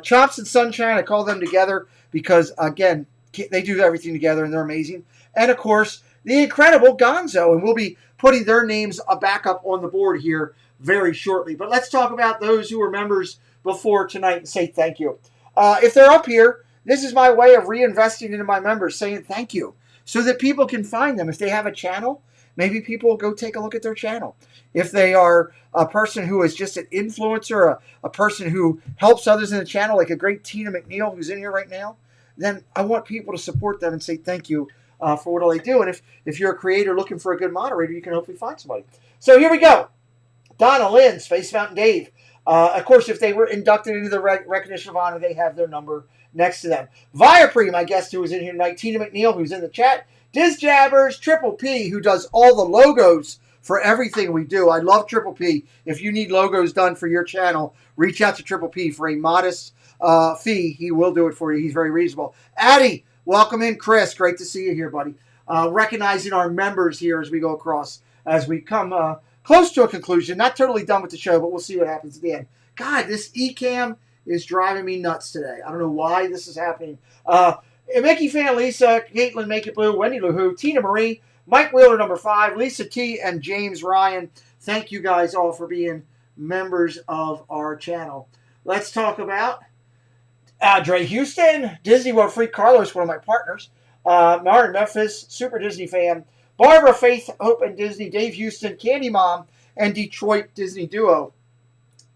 Chops and Sunshine, I call them together because, again, they do everything together and they're amazing. And, of course, the incredible Gonzo. And we'll be putting their names back up on the board here very shortly. But let's talk about those who were members before tonight and say thank you. If they're up here, this is my way of reinvesting into my members, saying thank you so that people can find them. If they have a channel, maybe people will go take a look at their channel. If they are a person who is just an influencer, a person who helps others in the channel, like a great Tina McNeil who's in here right now, then I want people to support them and say thank you for what all they do. And if you're a creator looking for a good moderator, you can hopefully find somebody. So here we go. Donna Lynn, Space Mountain Dave, Of course, if they were inducted into the recognition of honor, they have their number next to them. Viapre, my guest who was in here tonight, Tina McNeil, who's in the chat, Diz Jabbers, Triple P, who does all the logos for everything we do. I love Triple P. If you need logos done for your channel, reach out to Triple P for a modest fee. He will do it for you. He's very reasonable. Addie, welcome in. Chris, great to see you here, buddy. Recognizing our members here as we go across, as we come close to a conclusion. Not totally done with the show, but we'll see what happens at the end. God, this eCam is driving me nuts today. I don't know why this is happening. Mickey Fan, Lisa, Caitlin, Make It Blue, Wendy LaHoo, Tina Marie, Mike Wheeler, number 5, Lisa T, and James Ryan. Thank you guys all for being members of our channel. Let's talk about Dre Houston, Disney World Freak Carlos, one of my partners, Martin Memphis, Super Disney fan, Barbara, Faith, Hope, and Disney, Dave Houston, Candy Mom, and Detroit Disney Duo.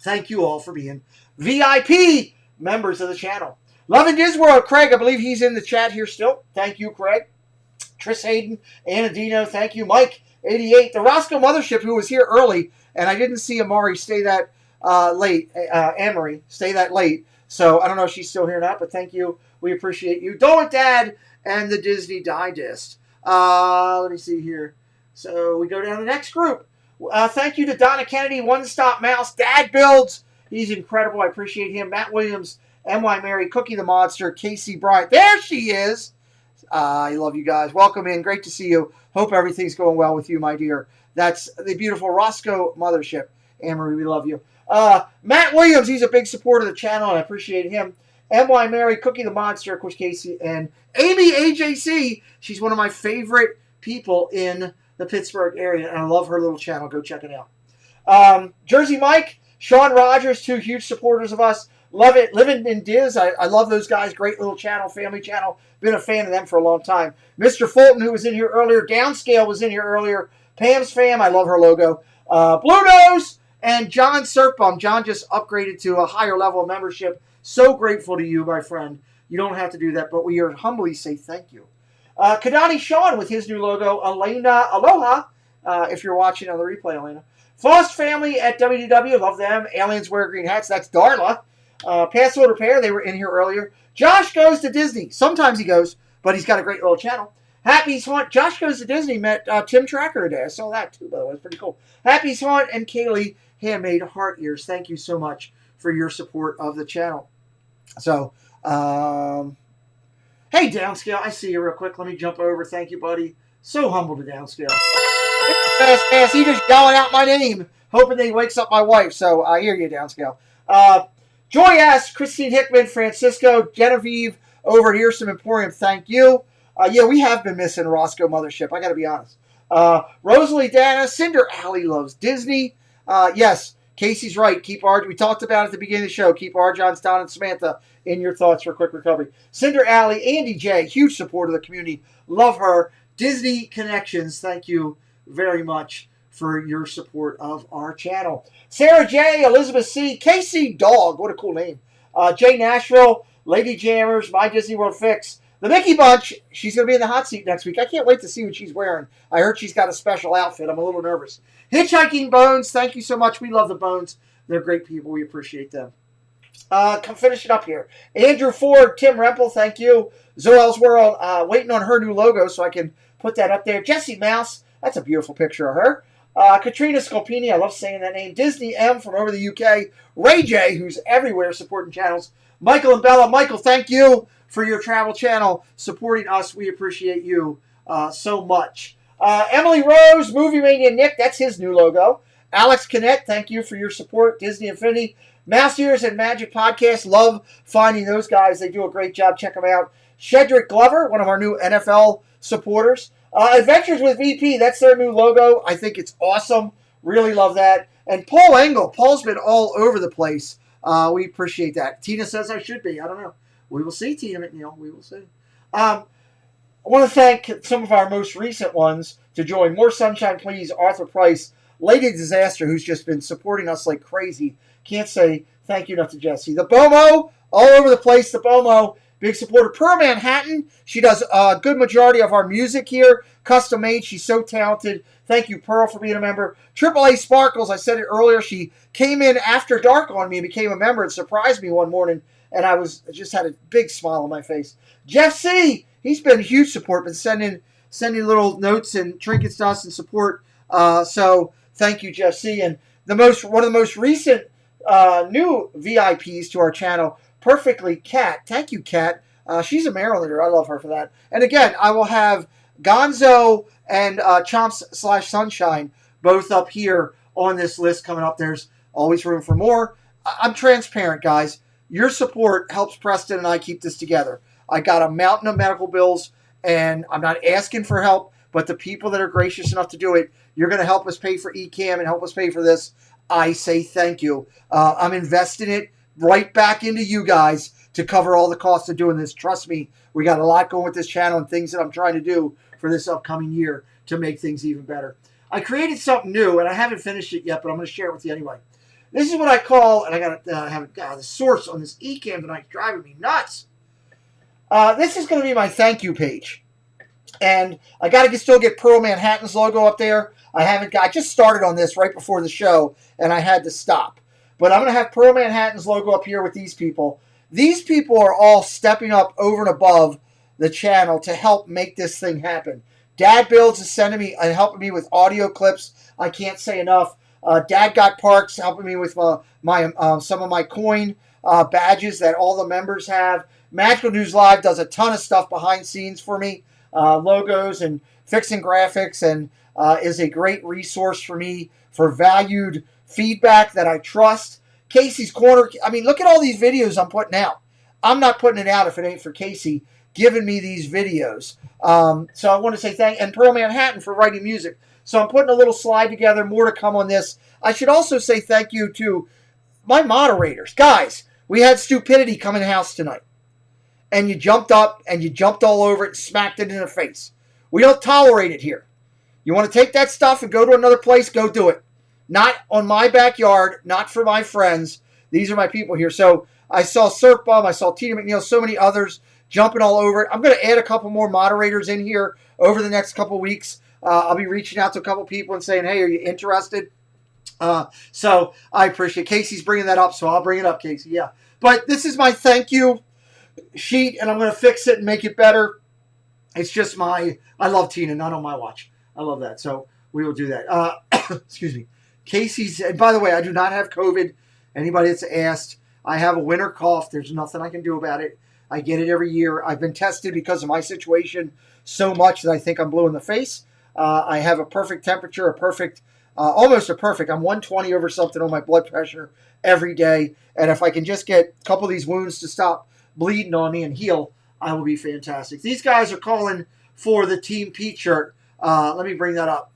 Thank you all for being VIP members of the channel. Love and Disney World, Craig, I believe he's in the chat here still. Thank you, Craig. Tris Hayden, Anna Dino, thank you. Mike, 88. The Roscoe Mothership, who was here early, and I didn't see Amari stay that late. Amory, stay that late. So I don't know if she's still here or not, but thank you. We appreciate you. Dolan Dad and the Disney Digest. Let me see here. So we go down to the next group. Thank you to Donna Kennedy, One Stop Mouse, Dad Builds. He's incredible. I appreciate him. Matt Williams, M.Y. Mary, Cookie the Monster, Casey Bryant. There she is. I love you guys. Welcome in. Great to see you. Hope everything's going well with you, my dear. That's the beautiful Roscoe Mothership. Anne-Marie, we love you. Matt Williams, he's a big supporter of the channel, and I appreciate him. M.Y. Mary, Cookie the Monster, of course, Casey, and Amy AJC. She's one of my favorite people in the Pittsburgh area, and I love her little channel. Go check it out. Jersey Mike, Sean Rogers, 2 huge supporters of us. Love it. Living in Diz. I love those guys. Great little channel, family channel. Been a fan of them for a long time. Mr. Fulton, who was in here earlier. Downscale was in here earlier. Pam's fam. I love her logo. Blue Nose and John Serpum. John just upgraded to a higher level of membership. So grateful to you, my friend. You don't have to do that, but we are humbly say thank you. Kadani Sean with his new logo. Elena Aloha, if you're watching on the replay, Elena. Fost family at WDW. Love them. Aliens Wear Green Hats. That's Darla. Password Repair, they were in here earlier. Josh Goes to Disney. Sometimes he goes, but he's got a great little channel. Happy's Hunt. Josh Goes to Disney met Tim Tracker today. I saw that too, by the way. It's pretty cool. Happy's Hunt and Kaylee Handmade Heart Ears. Thank you so much for your support of the channel. So, hey, Downscale. I see you real quick. Let me jump over. Thank you, buddy. So humble to Downscale. Fast. He just yelling out my name, hoping that he wakes up my wife. So I hear you, Downscale. Joy S., Christine Hickman, Francisco, Genevieve, over here, some Emporium, thank you. Yeah, we have been missing Roscoe Mothership, I got to be honest. Rosalie Dana, Cinder Alley loves Disney. Yes, Casey's right. We talked about it at the beginning of the show. Keep Arjons, Don, and Samantha in your thoughts for quick recovery. Cinder Alley, Andy J., huge supporter of the community. Love her. Disney Connections, thank you very much for your support of our channel. Sarah J., Elizabeth C., Casey Dog, what a cool name. Jay Nashville, Lady Jammers, My Disney World Fix. The Mickey Bunch, she's going to be in the hot seat next week. I can't wait to see what she's wearing. I heard she's got a special outfit. I'm a little nervous. Hitchhiking Bones, thank you so much. We love the Bones. They're great people. We appreciate them. Come finish it up here. Andrew Ford, Tim Rempel, thank you. Zoel's World, waiting on her new logo so I can put that up there. Jessie Mouse, that's a beautiful picture of her. Katrina Scalpini, I love saying that name. Disney M from over the UK. Ray J, who's everywhere supporting channels. Michael and Bella. Michael, thank you for your travel channel supporting us. We appreciate you so much. Emily Rose, Movie Mania Nick, that's his new logo. Alex Connect, thank you for your support. Disney Infinity. Mouse Ears and Magic Podcast, love finding those guys. They do a great job. Check them out. Shedrick Glover, one of our new NFL supporters. Adventures with VP, that's their new logo. I think it's awesome. Really love that. And Paul Engel. Paul's been all over the place. We appreciate that. Tina says I should be. I don't know. We will see, Tina McNeil. We will see. I want to thank some of our most recent ones to join. More Sunshine, Please, Arthur Price, Lady Disaster, who's just been supporting us like crazy. Can't say thank you enough to Jesse. The BOMO, all over the place. The BOMO, big supporter. Pearl Manhattan, she does a good majority of our music here, custom made. She's so talented. Thank you, Pearl, for being a member. AAA Sparkles, I said it earlier, she came in after dark on me and became a member and surprised me one morning, and I just had a big smile on my face. Jeff C., he's been huge support, been sending little notes and trinkets to us and support. So thank you, Jeff C. And one of the most recent new VIPs to our channel, Perfectly Cat. Thank you, Cat. She's a Marylander. I love her for that. And again, I will have Gonzo and Chomps/Sunshine both up here on this list coming up. There's always room for more. I'm transparent, guys. Your support helps Preston and I keep this together. I got a mountain of medical bills, and I'm not asking for help, but the people that are gracious enough to do it, you're going to help us pay for eCam and help us pay for this. I say thank you. I'm investing it right back into you guys to cover all the costs of doing this. Trust me, we got a lot going with this channel and things that I'm trying to do for this upcoming year to make things even better. I created something new, and I haven't finished it yet, but I'm going to share it with you anyway. This is what I call, and I got to have the source on this eCam tonight. It's driving me nuts. This is going to be my thank you page. And I got to still get Pearl Manhattan's logo up there. I just started on this right before the show, and I had to stop. But I'm going to have Pearl Manhattan's logo up here with these people. These people are all stepping up over and above the channel to help make this thing happen. Dad Builds is sending me and helping me with audio clips. I can't say enough. Dad Got Parks helping me with some of my coin badges that all the members have. Magical News Live does a ton of stuff behind scenes for me, logos and fixing graphics, and is a great resource for me for valued feedback that I trust. Casey's Corner, I mean, look at all these videos I'm putting out. I'm not putting it out if it ain't for Casey giving me these videos. So I want to say thank you, and Pearl Manhattan for writing music. So I'm putting a little slide together, more to come on this. I should also say thank you to my moderators. Guys, we had Stupidity come in the house tonight. And you jumped up and you jumped all over it and smacked it in the face. We don't tolerate it here. You want to take that stuff and go to another place, go do it. Not on my backyard, not for my friends. These are my people here. So I saw Surf Bum, I saw Tina McNeil, so many others jumping all over it. I'm going to add a couple more moderators in here over the next couple weeks. I'll be reaching out to a couple people and saying, hey, are you interested? So I appreciate Casey's bringing that up, so I'll bring it up, Casey. Yeah. But this is my thank you sheet, and I'm going to fix it and make it better. It's just I love Tina, not on my watch. I love that. So we will do that. Excuse me. Casey's, and by the way, I do not have COVID. Anybody that's asked, I have a winter cough. There's nothing I can do about it. I get it every year. I've been tested because of my situation so much that I think I'm blue in the face. I have a perfect temperature, almost a perfect. I'm 120 over something on my blood pressure every day. And if I can just get a couple of these wounds to stop bleeding on me and heal, I will be fantastic. These guys are calling for the Team Pete shirt. Let me bring that up.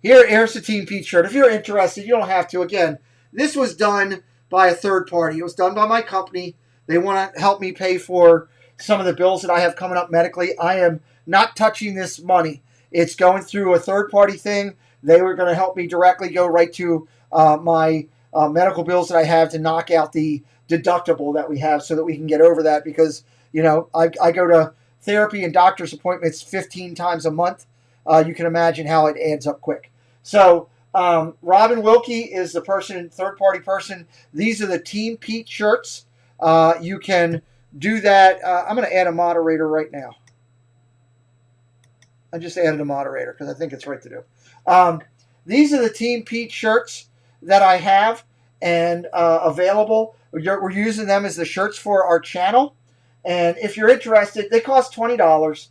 Here's the Team Pete shirt. If you're interested, you don't have to. Again, this was done by a third party. It was done by my company. They want to help me pay for some of the bills that I have coming up medically. I am not touching this money. It's going through a third-party thing. They were going to help me directly go right to my medical bills that I have to knock out the deductible that we have so that we can get over that because, you know, I go to therapy and doctor's appointments 15 times a month. You can imagine how it adds up quick. So Robin Wilkie is the person, third-party person. These are the Team Pete shirts. You can do that. I'm going to add a moderator right now. I just added a moderator because I think it's right to do. These are the Team Pete shirts that I have and available. We're using them as the shirts for our channel. And if you're interested, they cost $20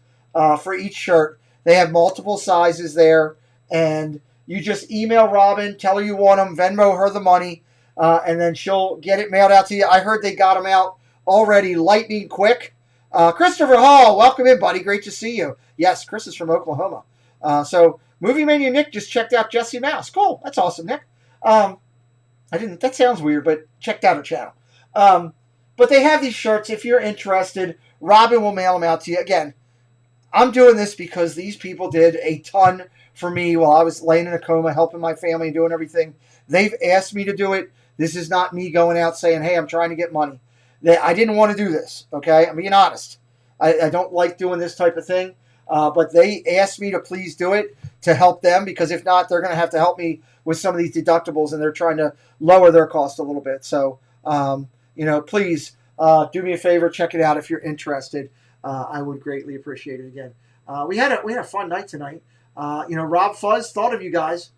for each shirt. They have multiple sizes there. And you just email Robin, tell her you want them, Venmo her the money, and then she'll get it mailed out to you. I heard they got them out already lightning quick. Christopher Hall, welcome in, buddy. Great to see you. Yes, Chris is from Oklahoma. So Movie Mania Nick just checked out Jesse Mouse. Cool. That's awesome, Nick. That sounds weird, but checked out her channel. But they have these shirts. If you're interested, Robin will mail them out to you. Again, I'm doing this because these people did a ton for me while I was laying in a coma, helping my family and doing everything. They've asked me to do it. This is not me going out saying, hey, I'm trying to get money. I didn't want to do this, okay? I'm being honest. I don't like doing this type of thing, but they asked me to please do it to help them, because if not, they're going to have to help me with some of these deductibles, and they're trying to lower their cost a little bit. So, please do me a favor, check it out if you're interested. I would greatly appreciate it again. We had a fun night tonight. Rob Fuzz thought of you guys.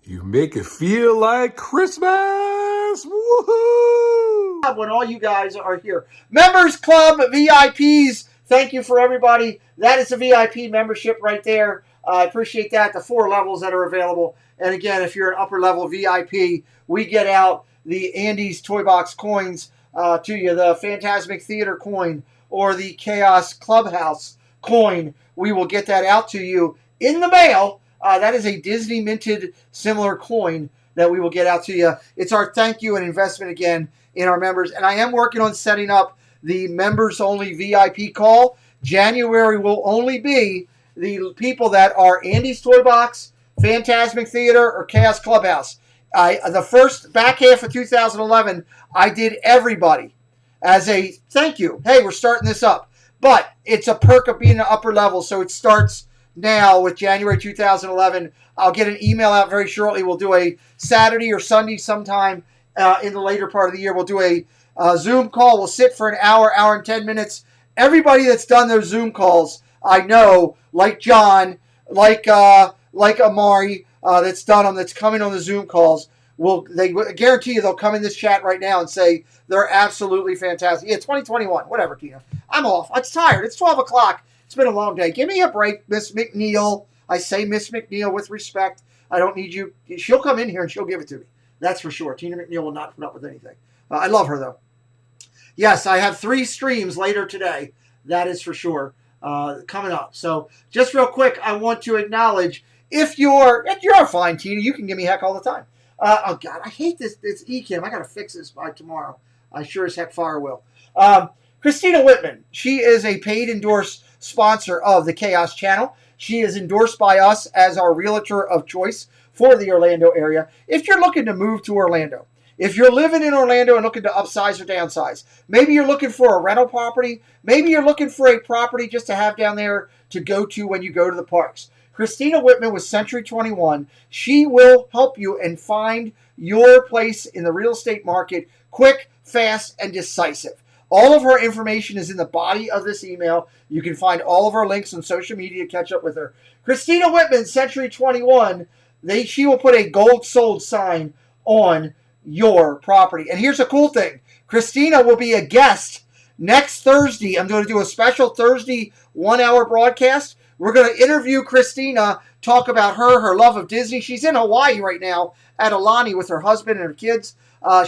You make it feel like Christmas. Woohoo! When all you guys are here. Members Club VIPs, thank you for everybody. That is a VIP membership right there. I appreciate that. The 4 levels that are available. And again, if you're an upper level VIP, we get out the Andy's Toy Box coins to you, the Phantasmic Theater coin or the Chaos Clubhouse coin. We will get that out to you in the mail. That is a Disney minted similar coin that we will get out to you. It's our thank you and investment again in our members. And I am working on setting up the members only VIP call. January will only be the people that are Andy's Toy Box, Phantasmic Theater, or Chaos Clubhouse. The first back half of 2011, I did everybody as a thank you. Hey, we're starting this up. But it's a perk of being an upper level, so it starts now with January 2011. I'll get an email out very shortly. We'll do a Saturday or Sunday sometime in the later part of the year. We'll do a Zoom call. We'll sit for an hour and 10 minutes. Everybody that's done those Zoom calls, I know, like John, like Amari, that's done them, that's coming on the Zoom calls, they guarantee you they'll come in this chat right now and say they're absolutely fantastic. Yeah, 2021, whatever, Tina. I'm off. I'm tired. It's 12 o'clock. It's been a long day. Give me a break, Miss McNeil. I say Miss McNeil with respect. I don't need you. She'll come in here and she'll give it to me. That's for sure. Tina McNeil will not put up with anything. I love her, though. Yes, I have 3 streams later today. That is for sure coming up. So just real quick, I want to acknowledge, if you're fine, Tina. You can give me heck all the time. Oh, God, I hate this eCam. I got to fix this by tomorrow. I sure as heck fire will. Cristina Wittmann. She is a paid endorsed sponsor of the Chaos Channel. She is endorsed by us as our realtor of choice for the Orlando area. If you're looking to move to Orlando, if you're living in Orlando and looking to upsize or downsize, maybe you're looking for a rental property, maybe you're looking for a property just to have down there to go to when you go to the parks. Cristina Wittmann with Century 21, she will help you and find your place in the real estate market quick, fast, and decisive. All of her information is in the body of this email. You can find all of her links on social media. Catch up with her. Cristina Wittmann, Century 21, she will put a gold sold sign on your property. And here's a cool thing. Cristina will be a guest next Thursday. I'm going to do a special Thursday 1-hour broadcast. We're going to interview Cristina, talk about her love of Disney. She's in Hawaii right now at Alani with her husband and her kids.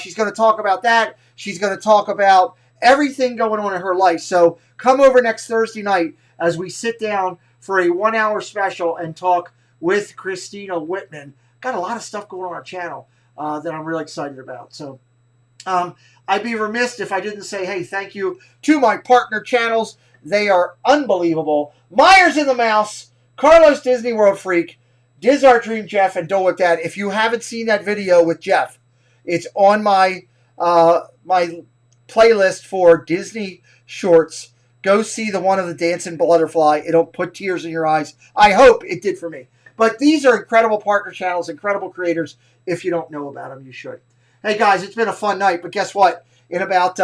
She's going to talk about that. She's going to talk about everything going on in her life. So come over next Thursday night as we sit down for a 1-hour special and talk with Cristina Wittmann. Got a lot of stuff going on our channel that I'm really excited about. So I'd be remiss if I didn't say, hey, thank you to my partner channels. They are unbelievable. Myers and the Mouse, Carlos Disney World Freak, Diz Our Dream Jeff, and Dole with Dad. If you haven't seen that video with Jeff, it's on my my playlist for Disney shorts. Go see the one of the dancing butterfly. It'll put tears in your eyes. I hope it did for me. But these are incredible partner channels, incredible creators. If you don't know about them, you should. Hey, guys, it's been a fun night. But guess what? In about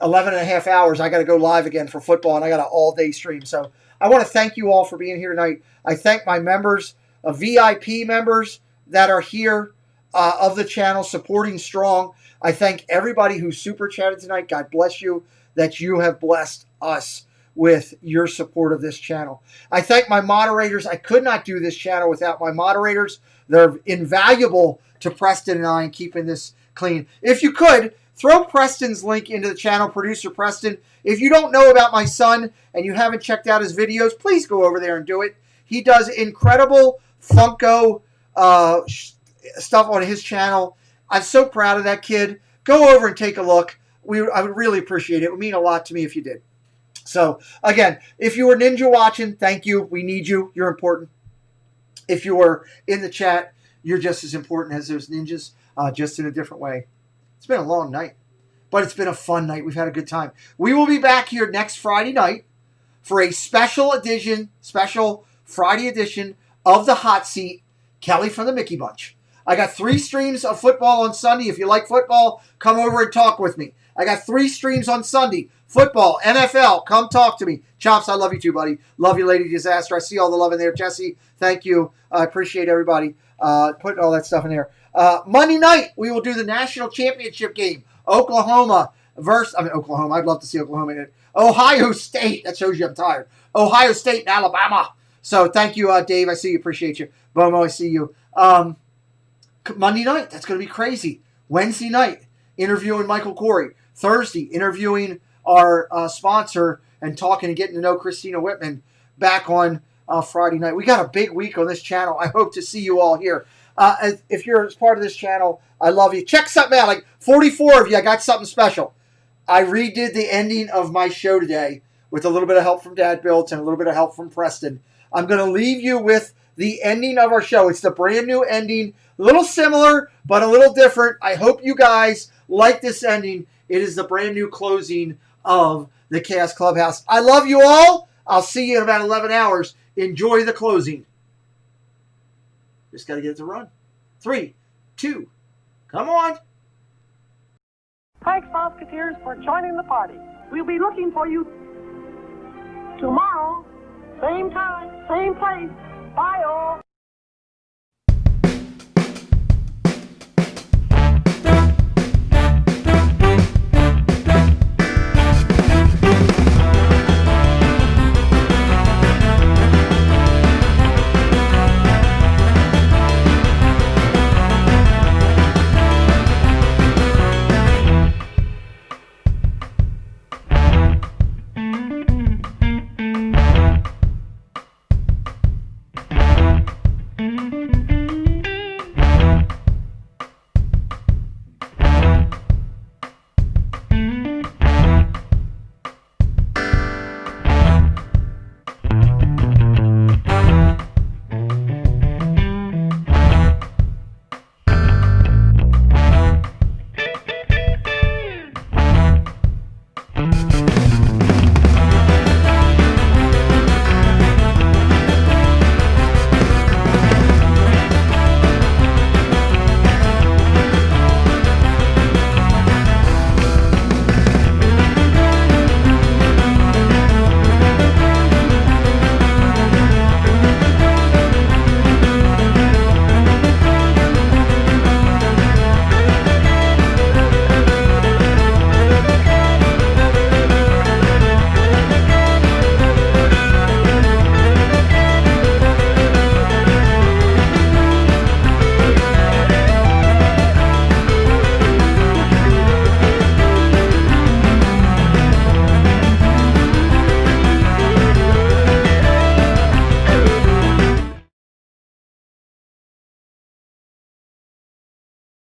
11 and a half hours, I got to go live again for football, and I got an all-day stream. So I want to thank you all for being here tonight. I thank my members, VIP members that are here of the channel, supporting strong. I thank everybody who super chatted tonight. God bless you that you have blessed us with your support of this channel. I thank my moderators. I could not do this channel without my moderators. They're invaluable to Preston and I in keeping this clean. If you could, throw Preston's link into the channel, Producer Preston. If you don't know about my son and you haven't checked out his videos, please go over there and do it. He does incredible Funko stuff on his channel. I'm so proud of that kid. Go over and take a look. I would really appreciate it. It would mean a lot to me if you did. So, again, if you were Ninja watching, thank you. We need you. You're important. If you were in the chat, you're just as important as those ninjas, just in a different way. It's been a long night. but it's been a fun night. We've had a good time. We will be back here next Friday night for a special Friday edition of the Hot Seat, Kelly from the Mickey Bunch. I got 3 streams of football on Sunday. If you like football, come over and talk with me. I got 3 streams on Sunday. Football, NFL, come talk to me. Chops, I love you too, buddy. Love you, Lady Disaster. I see all the love in there. Jesse, thank you. I appreciate everybody putting all that stuff in there. Monday night, we will do the national championship game. Oklahoma. I'd love to see Oklahoma in it. Ohio State. That shows you I'm tired. Ohio State and Alabama. So thank you, Dave. I see you. Appreciate you. Bomo, I see you. Monday night, that's going to be crazy. Wednesday night, interviewing Michael Corey. Thursday, interviewing our sponsor and talking and getting to know Cristina Wittmann back on Friday night. We got a big week on this channel. I hope to see you all here. If you're part of this channel, I love you. Check something out. Like 44 of you, I got something special. I redid the ending of my show today with a little bit of help from Dad Built and a little bit of help from Preston. I'm going to leave you with the ending of our show. It's the brand new ending. A little similar, but a little different. I hope you guys like this ending. It is the brand new closing of the Chaos Clubhouse. I love you all. I'll see you in about 11 hours. Enjoy the closing. Just got to get it to run. 3, 2, come on. Thanks, Musketeers, for joining the party. We'll be looking for you tomorrow, same time, same place. Bye, all.